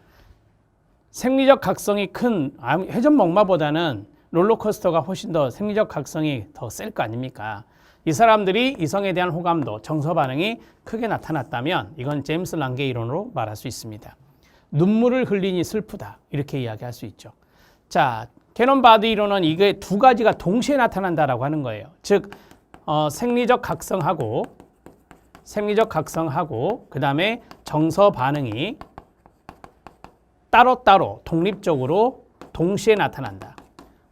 Speaker 1: 생리적 각성이 큰 회전목마보다는 롤러코스터가 훨씬 더 생리적 각성이 더 셀 거 아닙니까? 이 사람들이 이성에 대한 호감도, 정서 반응이 크게 나타났다면 이건 제임스 랑게 이론으로 말할 수 있습니다. 눈물을 흘리니 슬프다. 이렇게 이야기할 수 있죠. 자, 캐논 바드 이론은 이게 두 가지가 동시에 나타난다라고 하는 거예요. 즉, 생리적 각성하고 그 다음에 정서 반응이 따로따로 독립적으로 동시에 나타난다.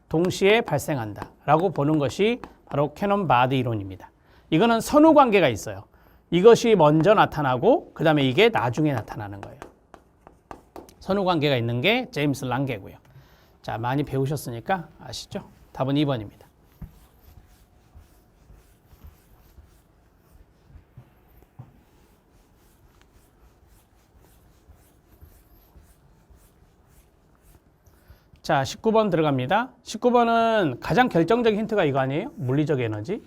Speaker 1: 동시에 발생한다 라고 보는 것이 바로 캐논 바드 이론입니다. 이거는 선후관계가 있어요. 이것이 먼저 나타나고 그 다음에 이게 나중에 나타나는 거예요. 선후관계가 있는 게 제임스 랑게고요. 자, 많이 배우셨으니까 아시죠? 답은 2번입니다. 자, 19번 들어갑니다. 19번은 가장 결정적인 힌트가 이거 아니에요? 물리적 에너지.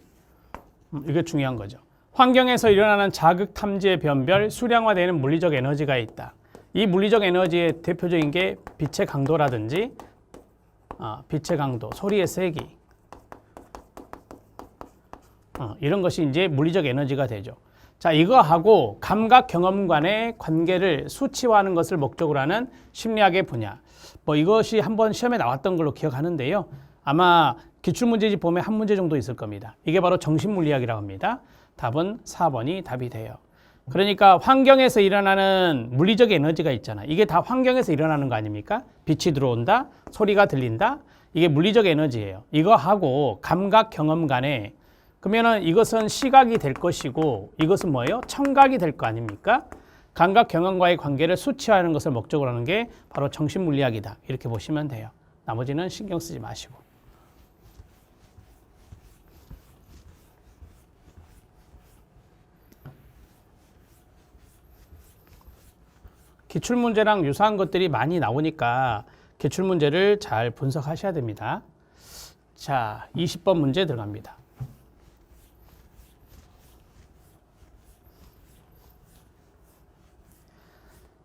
Speaker 1: 이게 중요한 거죠. 환경에서 일어나는 자극 탐지의 변별, 수량화되는 물리적 에너지가 있다. 이 물리적 에너지의 대표적인 게 빛의 강도라든지 빛의 강도, 소리의 세기 이런 것이 이제 물리적 에너지가 되죠. 자, 이거하고 감각 경험 간의 관계를 수치화하는 것을 목적으로 하는 심리학의 분야. 이것이 한번 시험에 나왔던 걸로 기억하는데요. 아마 기출문제집 보면 한 문제 정도 있을 겁니다. 이게 바로 정신물리학이라고 합니다. 답은 4번이 답이 돼요. 그러니까 환경에서 일어나는 물리적 에너지가 있잖아. 이게 다 환경에서 일어나는 거 아닙니까? 빛이 들어온다, 소리가 들린다. 이게 물리적 에너지예요. 이거하고 감각 경험 간에 그러면은 이것은 시각이 될 것이고 이것은 뭐예요? 청각이 될 거 아닙니까? 감각 경험과의 관계를 수치화하는 것을 목적으로 하는 게 바로 정신물리학이다. 이렇게 보시면 돼요. 나머지는 신경 쓰지 마시고. 기출문제랑 유사한 것들이 많이 나오니까 기출문제를 잘 분석하셔야 됩니다. 자, 20번 문제 들어갑니다.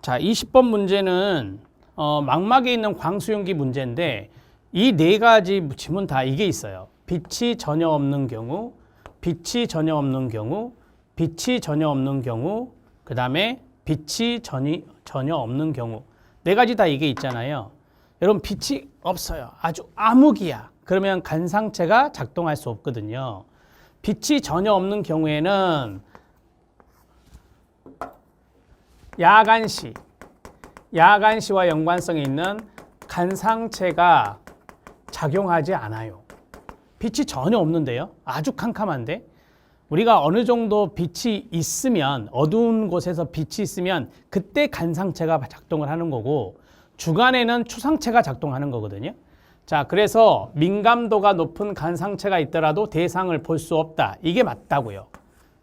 Speaker 1: 자, 20번 문제는 망막에 있는 광수용기 문제인데 이 네 가지 지문 다 이게 있어요. 빛이 전혀 없는 경우, 빛이 전혀 없는 경우, 빛이 전혀 없는 경우, 그 다음에 빛이 전혀 없는 경우. 네 가지 다 이게 있잖아요. 여러분, 빛이 없어요. 아주 암흑이야. 그러면 간상체가 작동할 수 없거든요. 빛이 전혀 없는 경우에는 야간시와 연관성이 있는 간상체가 작용하지 않아요. 빛이 전혀 없는데요. 아주 캄캄한데 우리가 어느 정도 빛이 있으면 어두운 곳에서 빛이 있으면 그때 간상체가 작동을 하는 거고 주간에는 추상체가 작동하는 거거든요. 자, 그래서 민감도가 높은 간상체가 있더라도 대상을 볼 수 없다. 이게 맞다고요.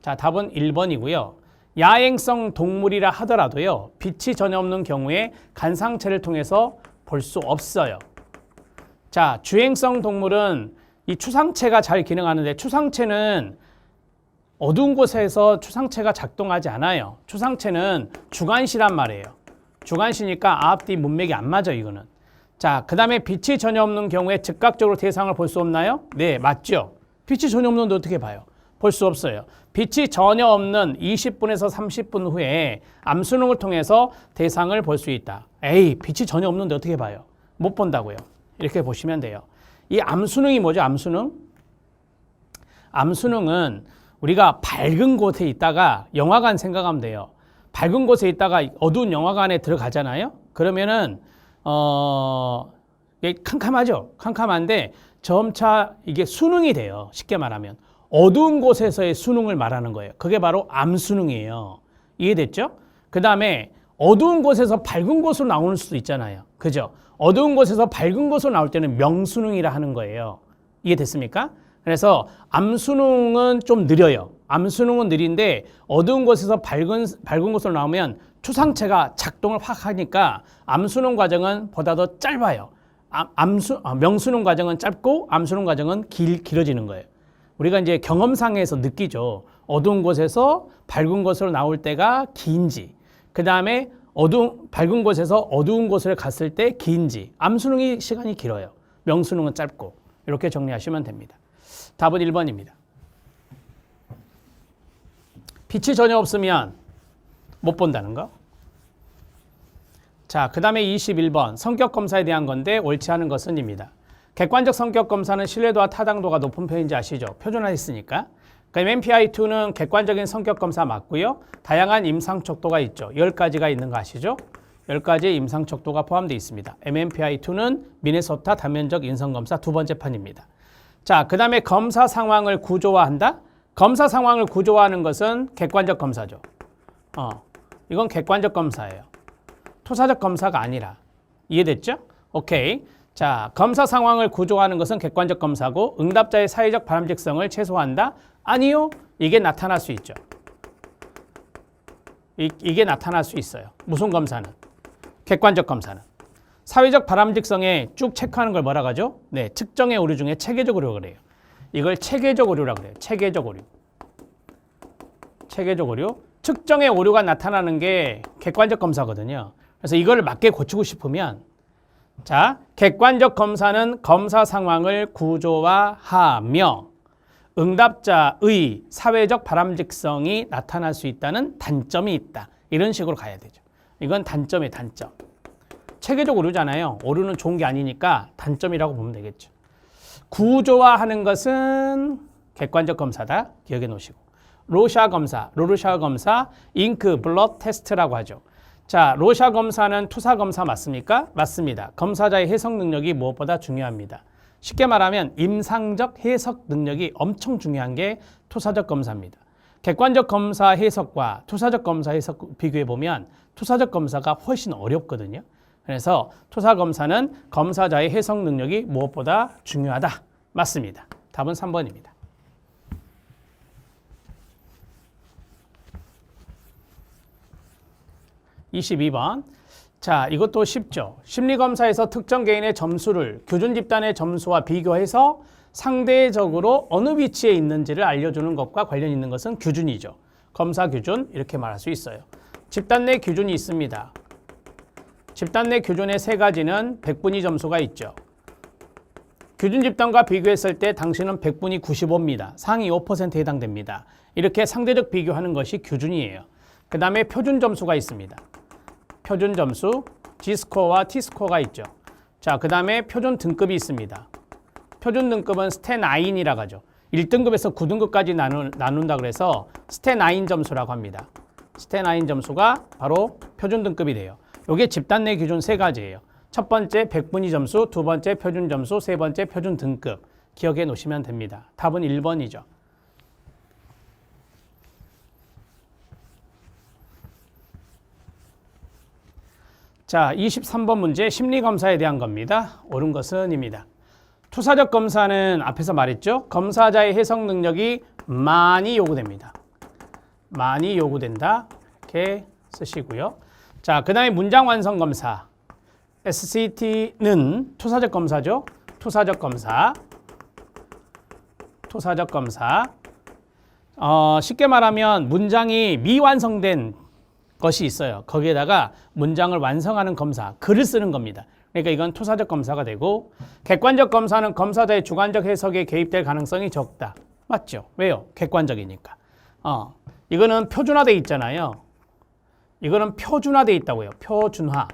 Speaker 1: 자, 답은 1번이고요. 야행성 동물이라 하더라도요. 빛이 전혀 없는 경우에 간상체를 통해서 볼 수 없어요. 자, 주행성 동물은 이 추상체가 잘 기능하는데 추상체는 어두운 곳에서 추상체가 작동하지 않아요. 추상체는 주간시란 말이에요. 주간시니까 앞뒤 문맥이 안 맞아 이거는. 자, 그 다음에 빛이 전혀 없는 경우에 즉각적으로 대상을 볼 수 없나요? 네, 맞죠. 빛이 전혀 없는데 어떻게 봐요? 볼 수 없어요. 빛이 전혀 없는 20분에서 30분 후에 암수능을 통해서 대상을 볼 수 있다. 에이, 빛이 전혀 없는데 어떻게 봐요? 못 본다고요. 이렇게 보시면 돼요. 이 암수능이 뭐죠? 암수능? 암수능은 우리가 밝은 곳에 있다가 영화관 생각하면 돼요. 밝은 곳에 있다가 어두운 영화관에 들어가잖아요. 그러면은 이게 캄캄하죠. 캄캄한데 점차 이게 수능이 돼요. 쉽게 말하면 어두운 곳에서의 수능을 말하는 거예요. 그게 바로 암수능이에요. 이해됐죠? 그 다음에 어두운 곳에서 밝은 곳으로 나올 수도 있잖아요. 그죠? 어두운 곳에서 밝은 곳으로 나올 때는 명수능이라 하는 거예요. 이해됐습니까? 그래서 암수능은 좀 느려요. 암수능은 느린데 어두운 곳에서 밝은 곳으로 나오면 추상체가 작동을 확 하니까 암수능 과정은 보다 더 짧아요. 명수능 과정은 짧고 암수능 과정은 길어지는 거예요. 우리가 이제 경험상에서 느끼죠. 어두운 곳에서 밝은 곳으로 나올 때가 긴지, 그 다음에 밝은 곳에서 어두운 곳을 갔을 때 긴지, 암수능이 시간이 길어요. 명수능은 짧고. 이렇게 정리하시면 됩니다. 답은 1번입니다. 빛이 전혀 없으면 못 본다는 거. 자, 그 다음에 21번 성격검사에 대한 건데 옳지 않은 것은 입니다. 객관적 성격검사는 신뢰도와 타당도가 높은 편인지 아시죠? 표준화했으니까. 그럼 MMPI-2는 객관적인 성격검사 맞고요. 다양한 임상척도가 있죠. 10가지가 있는 거 아시죠? 10가지의 임상척도가 포함되어 있습니다. MMPI-2는 미네소타 단면적 인성검사 두 번째 판입니다. 자, 그 다음에 검사 상황을 구조화한다? 검사 상황을 구조화하는 것은 객관적 검사죠. 이건 객관적 검사예요. 투사적 검사가 아니라. 이해됐죠? 오케이. 자, 검사 상황을 구조화하는 것은 객관적 검사고 응답자의 사회적 바람직성을 최소화한다? 아니요. 이게 나타날 수 있죠. 이게 나타날 수 있어요. 무슨 검사는? 객관적 검사는. 사회적 바람직성에 쭉 체크하는 걸 뭐라고 하죠? 네, 특정의 오류 중에 체계적 오류라고 그래요. 이걸 체계적 오류라고 그래요. 체계적 오류. 체계적 오류. 특정의 오류가 나타나는 게 객관적 검사거든요. 그래서 이걸 맞게 고치고 싶으면 자, 객관적 검사는 검사 상황을 구조화하며 응답자의 사회적 바람직성이 나타날 수 있다는 단점이 있다. 이런 식으로 가야 되죠. 이건 단점이에요, 단점. 체계적 오류잖아요. 오류는 좋은 게 아니니까 단점이라고 보면 되겠죠. 구조화하는 것은 객관적 검사다. 기억해 놓으시고. 로샤 검사, 로르샤 검사, 잉크, 블럿 테스트라고 하죠. 자, 로샤 검사는 투사 검사 맞습니까? 맞습니다. 검사자의 해석 능력이 무엇보다 중요합니다. 쉽게 말하면 임상적 해석 능력이 엄청 중요한 게 투사적 검사입니다. 객관적 검사 해석과 투사적 검사 해석 비교해 보면 투사적 검사가 훨씬 어렵거든요. 그래서 투사 검사는 검사자의 해석 능력이 무엇보다 중요하다. 맞습니다. 답은 3번입니다. 22번. 자, 이것도 쉽죠. 심리검사에서 특정 개인의 점수를 교준 집단의 점수와 비교해서 상대적으로 어느 위치에 있는지를 알려주는 것과 관련 있는 것은 규준이죠. 검사 규준 이렇게 말할 수 있어요. 집단 내 규준이 있습니다. 집단 내 규준의 세 가지는 백분위 점수가 있죠. 규준 집단과 비교했을 때 당신은 백분위 95입니다. 상위 5%에 해당됩니다. 이렇게 상대적 비교하는 것이 규준이에요. 그 다음에 표준 점수가 있습니다. 표준 점수, G스코어와 T스코어가 있죠. 자, 그 다음에 표준 등급이 있습니다. 표준 등급은 스테9이라고 하죠. 1등급에서 9등급까지 나눈다 그래서 스테9 점수라고 합니다. 스테9 점수가 바로 표준 등급이 돼요. 이게 집단 내 기준 세 가지예요. 첫 번째 백분위 점수, 두 번째 표준 점수, 세 번째 표준 등급. 기억해 놓으시면 됩니다. 답은 1번이죠. 자, 23번 문제 심리검사에 대한 겁니다. 옳은 것은 입니다. 투사적 검사는 앞에서 말했죠. 검사자의 해석 능력이 많이 요구됩니다. 많이 요구된다. 이렇게 쓰시고요. 자, 그 다음에 문장 완성 검사. SCT는 투사적 검사죠. 투사적 검사. 투사적 검사. 쉽게 말하면 문장이 미완성된 것이 있어요. 거기에다가 문장을 완성하는 검사, 글을 쓰는 겁니다. 그러니까 이건 투사적 검사가 되고 객관적 검사는 검사자의 주관적 해석에 개입될 가능성이 적다. 맞죠? 왜요? 객관적이니까. 이거는 표준화돼 있잖아요. 이거는 표준화돼 있다고요. 표준화.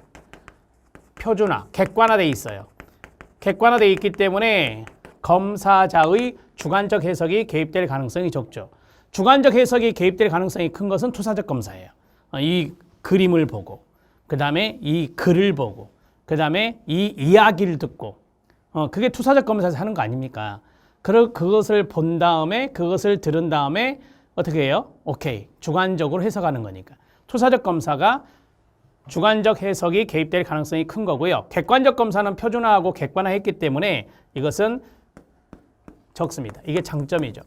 Speaker 1: 객관화돼 있어요. 객관화되어 있기 때문에 검사자의 주관적 해석이 개입될 가능성이 적죠. 주관적 해석이 개입될 가능성이 큰 것은 투사적 검사예요. 이 그림을 보고, 그 다음에 이 글을 보고, 그 다음에 이 이야기를 듣고, 그게 투사적 검사에서 하는 거 아닙니까? 그것을 본 다음에, 그것을 들은 다음에 어떻게 해요? 오케이, 주관적으로 해석하는 거니까. 투사적 검사가 주관적 해석이 개입될 가능성이 큰 거고요. 객관적 검사는 표준화하고 객관화했기 때문에 이것은 적습니다. 이게 장점이죠.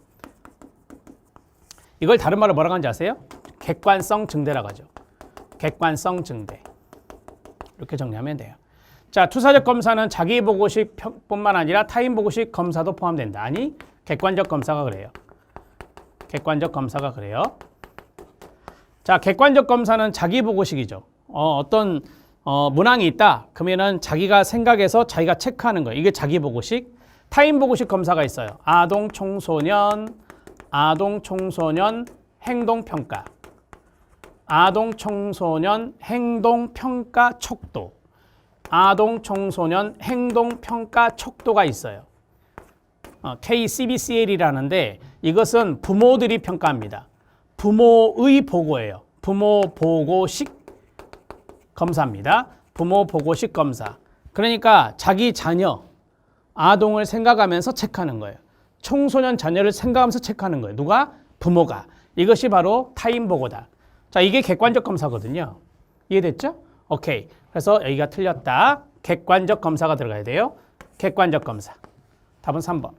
Speaker 1: 이걸 다른 말로 뭐라고 하는지 아세요? 객관성 증대라고 하죠. 객관성 증대. 이렇게 정리하면 돼요. 자, 투사적 검사는 자기 보고식 뿐만 아니라 타인 보고식 검사도 포함된다. 아니, 객관적 검사가 그래요. 객관적 검사가 그래요. 자, 객관적 검사는 자기 보고식이죠. 어떤 문항이 있다. 그러면은 자기가 생각해서 자기가 체크하는 거예요. 이게 자기 보고식. 타인 보고식 검사가 있어요. 아동 청소년 행동 평가. 아동 청소년 행동 평가 척도. 아동 청소년 행동 평가 척도가 있어요. KCBCL이라는데 이것은 부모들이 평가합니다. 부모의 보고예요. 부모 보고식 검사입니다. 부모 보고식 검사. 그러니까 자기 자녀, 아동을 생각하면서 체크하는 거예요. 청소년 자녀를 생각하면서 체크하는 거예요. 누가? 부모가. 이것이 바로 타인 보고다. 자, 이게 객관적 검사거든요. 이해됐죠? 오케이. 그래서 여기가 틀렸다. 객관적 검사가 들어가야 돼요. 객관적 검사. 답은 3번.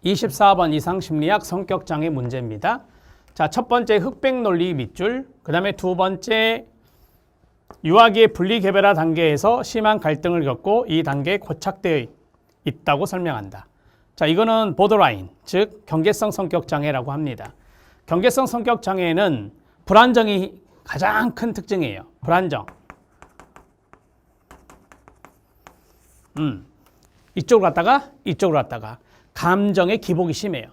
Speaker 1: 24번 이상 심리학 성격장애 문제입니다. 자, 첫 번째 흑백 논리 밑줄, 그 다음에 두 번째 유아기의 분리개별화 단계에서 심한 갈등을 겪고 이 단계에 고착되어 있다고 설명한다. 자, 이거는 보더라인, 즉 경계성 성격장애라고 합니다. 경계성 성격장애는 불안정이 가장 큰 특징이에요. 불안정. 이쪽으로 갔다가 이쪽으로 갔다가 감정의 기복이 심해요.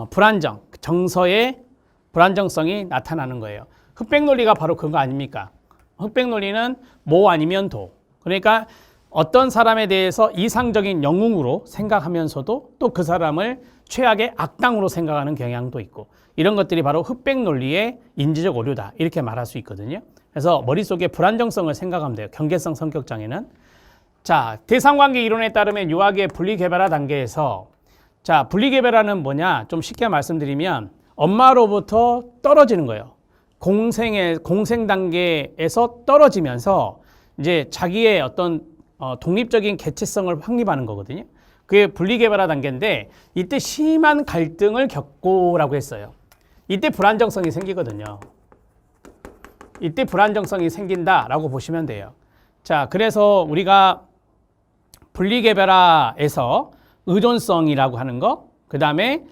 Speaker 1: 불안정, 정서의 불안정성이 나타나는 거예요. 흑백 논리가 바로 그거 아닙니까? 흑백 논리는 모 아니면 도. 그러니까 어떤 사람에 대해서 이상적인 영웅으로 생각하면서도 또 그 사람을 최악의 악당으로 생각하는 경향도 있고, 이런 것들이 바로 흑백 논리의 인지적 오류다, 이렇게 말할 수 있거든요. 그래서 머릿속에 불안정성을 생각하면 돼요. 경계성 성격장애는. 자, 대상관계 이론에 따르면 유아기의 분리개별화 단계에서, 자, 분리개별화는 뭐냐? 좀 쉽게 말씀드리면 엄마로부터 떨어지는 거예요. 공생 단계에서 떨어지면서 이제 자기의 어떤 독립적인 개체성을 확립하는 거거든요. 그게 분리개별화 단계인데, 이때 심한 갈등을 겪고라고 했어요. 이때 불안정성이 생기거든요. 이때 불안정성이 생긴다라고 보시면 돼요. 자, 그래서 우리가 분리개별화에서 의존성이라고 하는 거, 그 다음에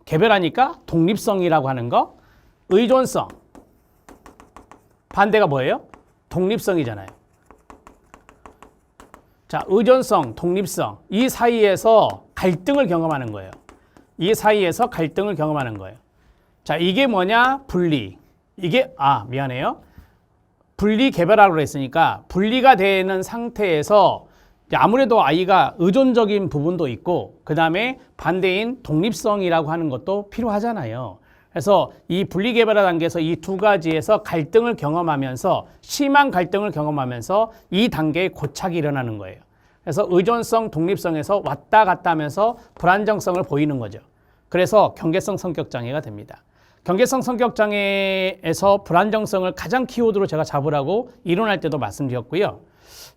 Speaker 1: 개별하니까 독립성이라고 하는 거, 의존성. 반대가 뭐예요? 독립성이잖아요. 자, 의존성, 독립성. 이 사이에서 갈등을 경험하는 거예요. 이 사이에서 갈등을 경험하는 거예요. 자, 이게 뭐냐? 분리. 이게, 미안해요. 분리 개별화로 했으니까 분리가 되는 상태에서 아무래도 아이가 의존적인 부분도 있고, 그 다음에 반대인 독립성이라고 하는 것도 필요하잖아요. 그래서 이 분리개별화 단계에서 이 두 가지에서 갈등을 경험하면서, 심한 갈등을 경험하면서 이 단계에 고착이 일어나는 거예요. 그래서 의존성, 독립성에서 왔다 갔다 하면서 불안정성을 보이는 거죠. 그래서 경계성 성격장애가 됩니다. 경계성 성격장애에서 불안정성을 가장 키워드로 제가 잡으라고 이론할 때도 말씀드렸고요.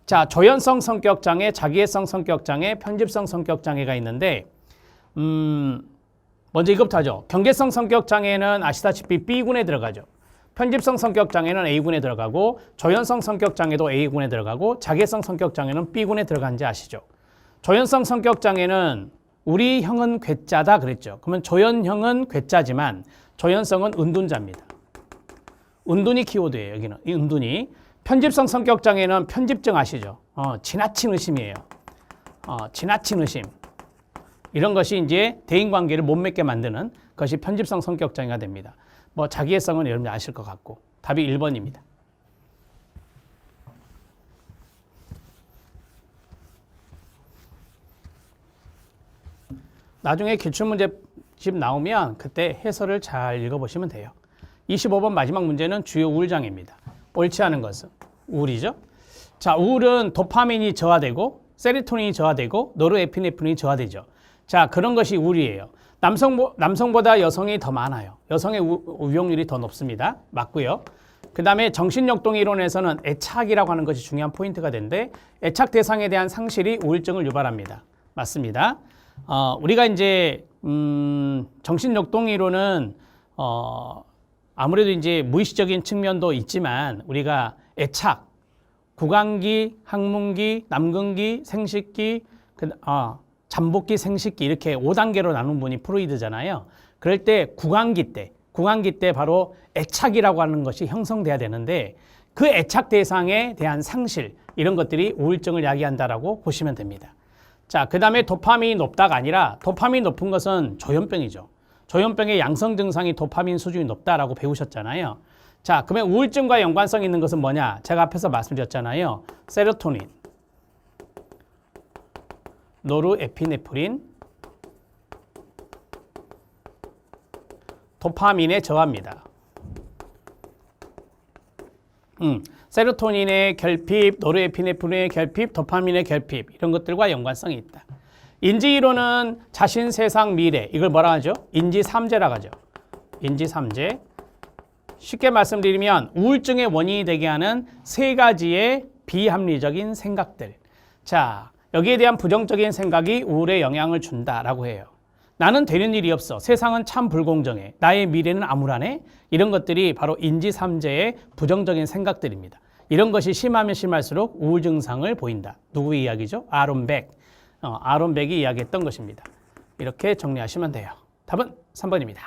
Speaker 1: 자, 조현성 성격장애, 자기애성 성격장애, 편집성 성격장애가 있는데, 먼저 이것부터 하죠. 경계성 성격장애는 아시다시피 B군에 들어가죠. 편집성 성격장애는 A군에 들어가고, 조현성 성격장애도 A군에 들어가고, 자기애성 성격장애는 B군에 들어간지 아시죠? 조현성 성격장애는 우리 형은 괴짜다 그랬죠. 그러면 조현형은 괴짜지만 조현성은 은둔자입니다. 은둔이 키워드예요, 여기는. 이 은둔이. 편집성 성격장애는 편집증 아시죠? 지나친 의심이에요. 지나친 의심. 이런 것이 이제 대인관계를 못 맺게 만드는 그것이 편집성 성격 장애가 됩니다. 뭐 자기애성은 여러분들 아실 것 같고 답이 1번입니다. 나중에 기출문제집 나오면 그때 해설을 잘 읽어보시면 돼요. 25번 마지막 문제는 주요 우울장애입니다. 옳지 않은 것은 우울이죠. 자, 우울은 도파민이 저하되고 세로토닌이 저하되고 노르에피네프린이 저하되죠. 자, 그런 것이 우울이에요. 남성보다 여성이 더 많아요. 여성의 우용률이 더 높습니다. 맞고요. 그 다음에 정신역동 이론에서는 애착이라고 하는 것이 중요한 포인트가 되는데 애착 대상에 대한 상실이 우울증을 유발합니다. 맞습니다. 우리가 이제 정신역동 이론은 아무래도 이제 무의식적인 측면도 있지만 우리가 애착, 구강기, 항문기, 남근기, 생식기, 잠복기, 생식기 이렇게 5단계로 나눈 분이 프로이드잖아요. 그럴 때 구강기 때 바로 애착이라고 하는 것이 형성돼야 되는데 그 애착 대상에 대한 상실 이런 것들이 우울증을 야기한다라고 보시면 됩니다. 자, 그 다음에 도파민이 높다가 아니라 도파민이 높은 것은 조현병이죠. 조현병의 양성 증상이 도파민 수준이 높다라고 배우셨잖아요. 자, 그러면 우울증과 연관성 있는 것은 뭐냐? 제가 앞에서 말씀드렸잖아요. 세로토닌, 노르에피네프린, 도파민의 저하입니다. 세로토닌의 결핍, 노르에피네프린의 결핍, 도파민의 결핍 이런 것들과 연관성이 있다. 인지이론은 자신, 세상, 미래 이걸 뭐라 하죠? 인지삼재라고 하죠. 인지삼재. 쉽게 말씀드리면 우울증의 원인이 되게 하는 세 가지의 비합리적인 생각들. 자, 여기에 대한 부정적인 생각이 우울에 영향을 준다라고 해요. 나는 되는 일이 없어. 세상은 참 불공정해. 나의 미래는 암울하네. 이런 것들이 바로 인지삼재의 부정적인 생각들입니다. 이런 것이 심하면 심할수록 우울 증상을 보인다. 누구의 이야기죠? 아론 백. 아론 백이 이야기했던 것입니다. 이렇게 정리하시면 돼요. 답은 3번입니다.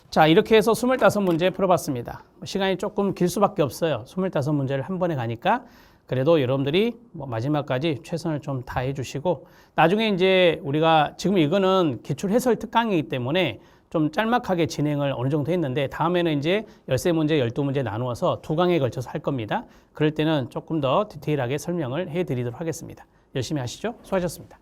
Speaker 1: 자, 이렇게 해서 25문제 풀어봤습니다. 시간이 조금 길 수밖에 없어요. 25문제를 한 번에 가니까 그래도 여러분들이 마지막까지 최선을 좀 다해 주시고 나중에 이제 우리가 지금 이거는 기출 해설 특강이기 때문에 좀 짤막하게 진행을 어느 정도 했는데 다음에는 이제 13문제, 12문제 나누어서 2강에 걸쳐서 할 겁니다. 그럴 때는 조금 더 디테일하게 설명을 해 드리도록 하겠습니다. 열심히 하시죠. 수고하셨습니다.